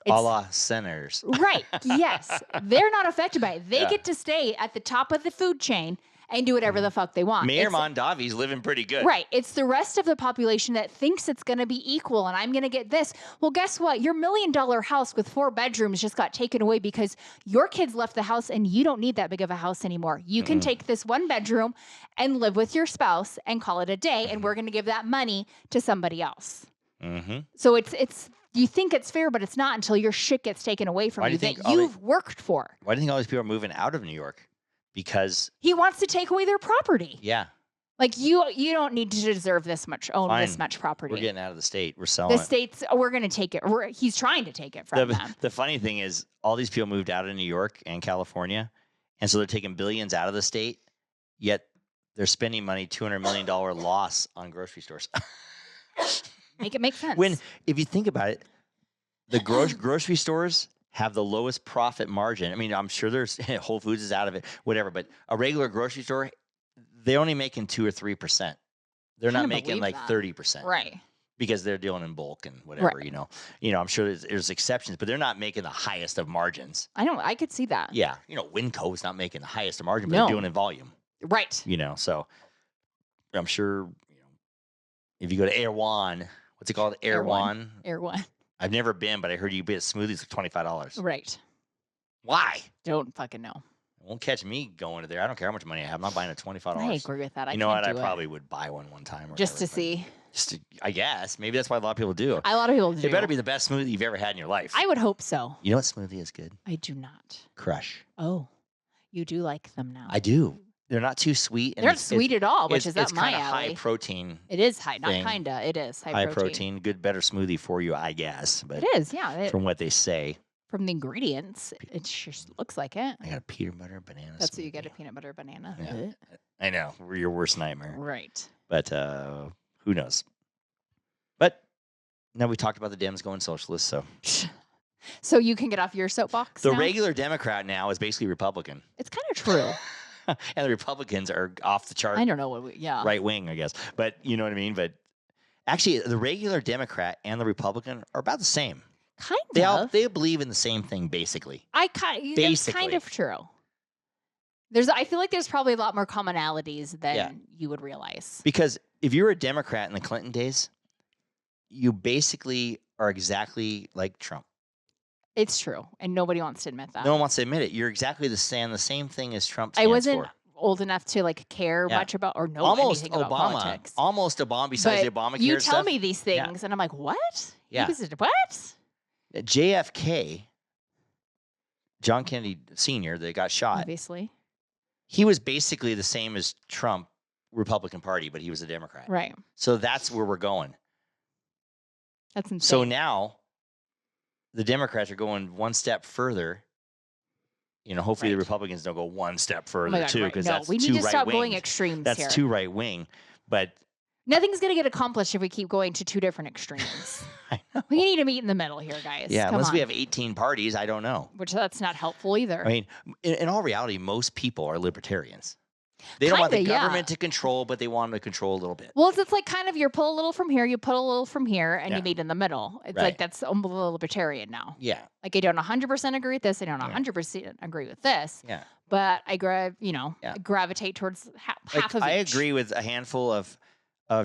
[SPEAKER 2] A la senators.
[SPEAKER 1] Right. Yes. They're not affected by it. They get to stay at the top of the food chain and do whatever the fuck they want.
[SPEAKER 2] Mayor Mondavi's living pretty good.
[SPEAKER 1] Right. It's the rest of the population that thinks it's going to be equal and I'm going to get this. Well, guess what? Your $1 million house with 4 bedrooms just got taken away because your kids left the house and you don't need that big of a house anymore. You can take this 1 bedroom and live with your spouse and call it a day, and we're going to give that money to somebody else. So it's you think it's fair, but it's not until your shit gets taken away from you that you've worked for.
[SPEAKER 2] Why do you think all these people are moving out of New York? Because
[SPEAKER 1] he wants to take away their property.
[SPEAKER 2] Yeah.
[SPEAKER 1] Like you don't need to deserve this much, this much property.
[SPEAKER 2] We're getting out of the state. We're selling
[SPEAKER 1] the states. We're going to take it. He's trying to take it from them.
[SPEAKER 2] The funny thing is, all these people moved out of New York and California, and so they're taking billions out of the state. Yet they're spending money, $200 million loss on grocery stores.
[SPEAKER 1] Make it make sense.
[SPEAKER 2] If you think about it, the grocery stores have the lowest profit margin. I mean, I'm sure there's Whole Foods is out of it, whatever. But a regular grocery store, they're only making 2 or 3%. They're not making like 30%,
[SPEAKER 1] right?
[SPEAKER 2] Because they're dealing in bulk and whatever.
[SPEAKER 1] Right.
[SPEAKER 2] I'm sure there's exceptions, but they're not making the highest of margins.
[SPEAKER 1] I could see that.
[SPEAKER 2] Yeah, Winco is not making the highest of margin, but they're doing in volume.
[SPEAKER 1] Right.
[SPEAKER 2] So I'm sure. If you go to Erewhon, what's it called? Erewhon.
[SPEAKER 1] Erewhon.
[SPEAKER 2] I've never been, but I heard you get smoothies for $25.
[SPEAKER 1] Right.
[SPEAKER 2] Why?
[SPEAKER 1] Don't fucking know.
[SPEAKER 2] It won't catch me going to there. I don't care how much money I have. I'm not buying a $25.
[SPEAKER 1] I agree with that.
[SPEAKER 2] You know what? I probably would buy one time.
[SPEAKER 1] Just to see.
[SPEAKER 2] I guess. Maybe that's why a lot of people do.
[SPEAKER 1] A lot of people do.
[SPEAKER 2] It better be the best smoothie you've ever had in your life.
[SPEAKER 1] I would hope so.
[SPEAKER 2] You know what smoothie is good?
[SPEAKER 1] I do not.
[SPEAKER 2] Crush.
[SPEAKER 1] Oh, you do like them now.
[SPEAKER 2] I do. They're not too sweet.
[SPEAKER 1] They're not sweet at all, which is up my alley.
[SPEAKER 2] It's kind of high protein.
[SPEAKER 1] It is high, not kinda. It is high
[SPEAKER 2] protein. Good, better smoothie for you, I guess. But
[SPEAKER 1] it is, yeah.
[SPEAKER 2] From what they say.
[SPEAKER 1] From the ingredients, it just looks like it.
[SPEAKER 2] I got a peanut butter banana.
[SPEAKER 1] That's what you get, a peanut butter banana.
[SPEAKER 2] Yeah. I know. We're your worst nightmare.
[SPEAKER 1] Right.
[SPEAKER 2] But who knows? But now we talked about the Dems going socialist, so.
[SPEAKER 1] So you can get off your soapbox.
[SPEAKER 2] The regular Democrat now is basically Republican.
[SPEAKER 1] It's kind of true.
[SPEAKER 2] And the Republicans are off the chart.
[SPEAKER 1] I don't know what
[SPEAKER 2] right wing, I guess. But you know what I mean? But actually, the regular Democrat and the Republican are about the same.
[SPEAKER 1] Kind of.
[SPEAKER 2] They believe in the same thing, basically.
[SPEAKER 1] That's kind of true. I feel like there's probably a lot more commonalities than you would realize.
[SPEAKER 2] Because if you were a Democrat in the Clinton days, you basically are exactly like Trump.
[SPEAKER 1] It's true, and nobody wants to admit that.
[SPEAKER 2] No one wants to admit it. You're exactly the same thing as Trump
[SPEAKER 1] I
[SPEAKER 2] stands
[SPEAKER 1] wasn't
[SPEAKER 2] for.
[SPEAKER 1] Old enough to care much about or know anything about politics.
[SPEAKER 2] Almost Obama, besides the Obamacare
[SPEAKER 1] you
[SPEAKER 2] stuff.
[SPEAKER 1] tell me these things, and I'm like, what?
[SPEAKER 2] Yeah.
[SPEAKER 1] What?
[SPEAKER 2] JFK, John Kennedy Sr., that got shot.
[SPEAKER 1] Obviously.
[SPEAKER 2] He was basically the same as Trump, Republican Party, but he was a Democrat.
[SPEAKER 1] Right.
[SPEAKER 2] So that's where we're going.
[SPEAKER 1] That's insane.
[SPEAKER 2] So now the Democrats are going one step further. Hopefully the Republicans don't go one step further too, because that's
[SPEAKER 1] we need to stop going extremes
[SPEAKER 2] here.
[SPEAKER 1] That's
[SPEAKER 2] too right wing. But
[SPEAKER 1] nothing's going to get accomplished if we keep going to two different extremes.
[SPEAKER 2] I know.
[SPEAKER 1] We need to meet in the middle here, guys.
[SPEAKER 2] Yeah, unless we have 18 parties, I don't know.
[SPEAKER 1] Which that's not helpful either.
[SPEAKER 2] I mean, in all reality, most people are libertarians. They don't want the government to control, but they want them to control a little bit.
[SPEAKER 1] Well, it's like kind of you pull a little from here, you put a little from here, and you meet in the middle. It's like that's a little libertarian now.
[SPEAKER 2] Yeah.
[SPEAKER 1] Like I don't 100% agree with this. I don't 100% agree with this.
[SPEAKER 2] Yeah.
[SPEAKER 1] But I gravitate towards half of each.
[SPEAKER 2] I agree with a handful of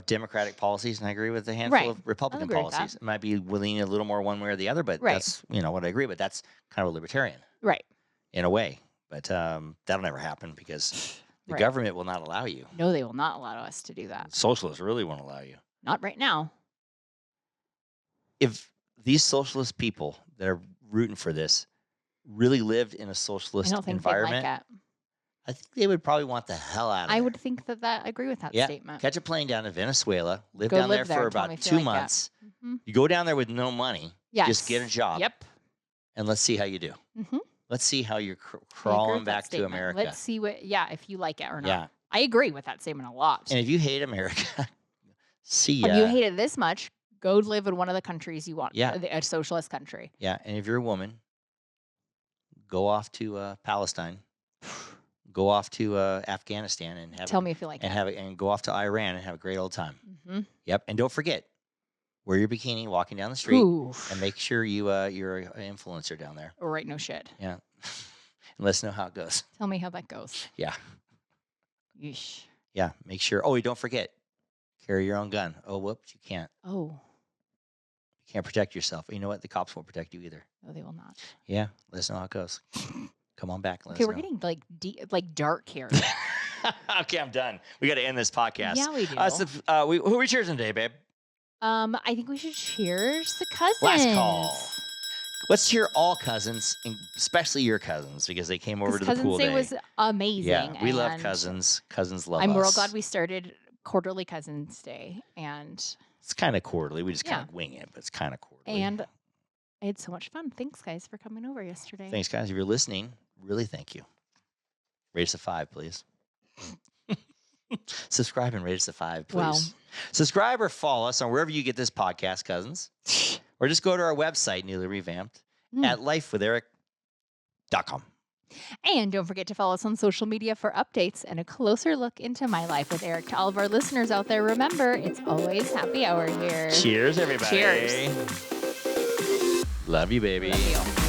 [SPEAKER 2] Democratic policies, and I agree with a handful of Republican policies. It might be leaning a little more one way or the other, but that's what I agree with. That's kind of a libertarian.
[SPEAKER 1] Right.
[SPEAKER 2] In a way. But that'll never happen because the government will not allow you.
[SPEAKER 1] No, they will not allow us to do that.
[SPEAKER 2] Socialists really won't allow you.
[SPEAKER 1] Not right now.
[SPEAKER 2] If these socialist people that are rooting for this really lived in a
[SPEAKER 1] I
[SPEAKER 2] socialist
[SPEAKER 1] don't think they'd like
[SPEAKER 2] environment,
[SPEAKER 1] it.
[SPEAKER 2] I think they would probably want the hell out of
[SPEAKER 1] I
[SPEAKER 2] there.
[SPEAKER 1] would think that agree with that
[SPEAKER 2] Yeah.
[SPEAKER 1] statement.
[SPEAKER 2] Catch a plane down to Venezuela, live
[SPEAKER 1] Go
[SPEAKER 2] down there
[SPEAKER 1] live there
[SPEAKER 2] for
[SPEAKER 1] and tell me
[SPEAKER 2] about
[SPEAKER 1] if you
[SPEAKER 2] 2
[SPEAKER 1] like it.
[SPEAKER 2] months.
[SPEAKER 1] Mhm.
[SPEAKER 2] You go down there with no money.
[SPEAKER 1] Yes.
[SPEAKER 2] Just get a job.
[SPEAKER 1] Yep.
[SPEAKER 2] And let's see how you do.
[SPEAKER 1] Mhm.
[SPEAKER 2] Let's see how you're
[SPEAKER 1] I agree
[SPEAKER 2] crawling
[SPEAKER 1] with that
[SPEAKER 2] back to
[SPEAKER 1] statement.
[SPEAKER 2] America.
[SPEAKER 1] Let's see if you like it or not.
[SPEAKER 2] Yeah.
[SPEAKER 1] I agree with that statement a lot.
[SPEAKER 2] And if you hate America, see ya.
[SPEAKER 1] If you hate it this much, go live in one of the countries you want.
[SPEAKER 2] Yeah.
[SPEAKER 1] A socialist country.
[SPEAKER 2] Yeah. And if you're a woman, go off to Palestine. Go off to Afghanistan and have
[SPEAKER 1] Tell me if you like it.
[SPEAKER 2] and go off to Iran and have a great old time.
[SPEAKER 1] Mhm.
[SPEAKER 2] Yep. And don't forget, wear your bikini walking down the street
[SPEAKER 1] Ooh.
[SPEAKER 2] and make sure you're an influencer down there.
[SPEAKER 1] Right, no shit.
[SPEAKER 2] Yeah. And let us know how it goes.
[SPEAKER 1] Tell me how that goes.
[SPEAKER 2] Yeah.
[SPEAKER 1] Yeesh.
[SPEAKER 2] Yeah. Make sure. Oh, don't forget, carry your own gun. Oh, whoops, you can't.
[SPEAKER 1] Oh,
[SPEAKER 2] You can't protect yourself. You know what? The cops won't protect you either.
[SPEAKER 1] no, they will not.
[SPEAKER 2] Yeah. Let us know how it goes. Come on back.
[SPEAKER 1] Okay, we're getting like dark here.
[SPEAKER 2] Okay, I'm done. We got to end this podcast.
[SPEAKER 1] Yeah, we do.
[SPEAKER 2] Who are we cheering today, babe?
[SPEAKER 1] I think we should cheers the cousins.
[SPEAKER 2] Last call. Let's cheer all cousins, and especially your cousins, because they came over to the pool
[SPEAKER 1] Cousins Day
[SPEAKER 2] day.
[SPEAKER 1] was amazing.
[SPEAKER 2] Yeah, we love
[SPEAKER 1] and
[SPEAKER 2] cousins. Cousins love us.
[SPEAKER 1] I'm real glad we started quarterly Cousins Day, and
[SPEAKER 2] It's kind of quarterly. We just kind
[SPEAKER 1] Yeah.
[SPEAKER 2] of wing it, but it's kind of quarterly.
[SPEAKER 1] and I had so much fun. Thanks, guys, for coming over yesterday.
[SPEAKER 2] Thanks, guys. If you're listening, really thank you. Rate us a 5, please. Subscribe and rate us a 5, please.
[SPEAKER 1] Wow.
[SPEAKER 2] Subscribe or follow us on wherever you get this podcast, cousins. Or just go to our website, newly revamped, at lifewitheric.com.
[SPEAKER 1] And don't forget to follow us on social media for updates and a closer look into my life with Eric. To all of our listeners out there, remember, it's always happy hour here.
[SPEAKER 2] Cheers, everybody.
[SPEAKER 1] Cheers.
[SPEAKER 2] Love you, baby.
[SPEAKER 1] Love you.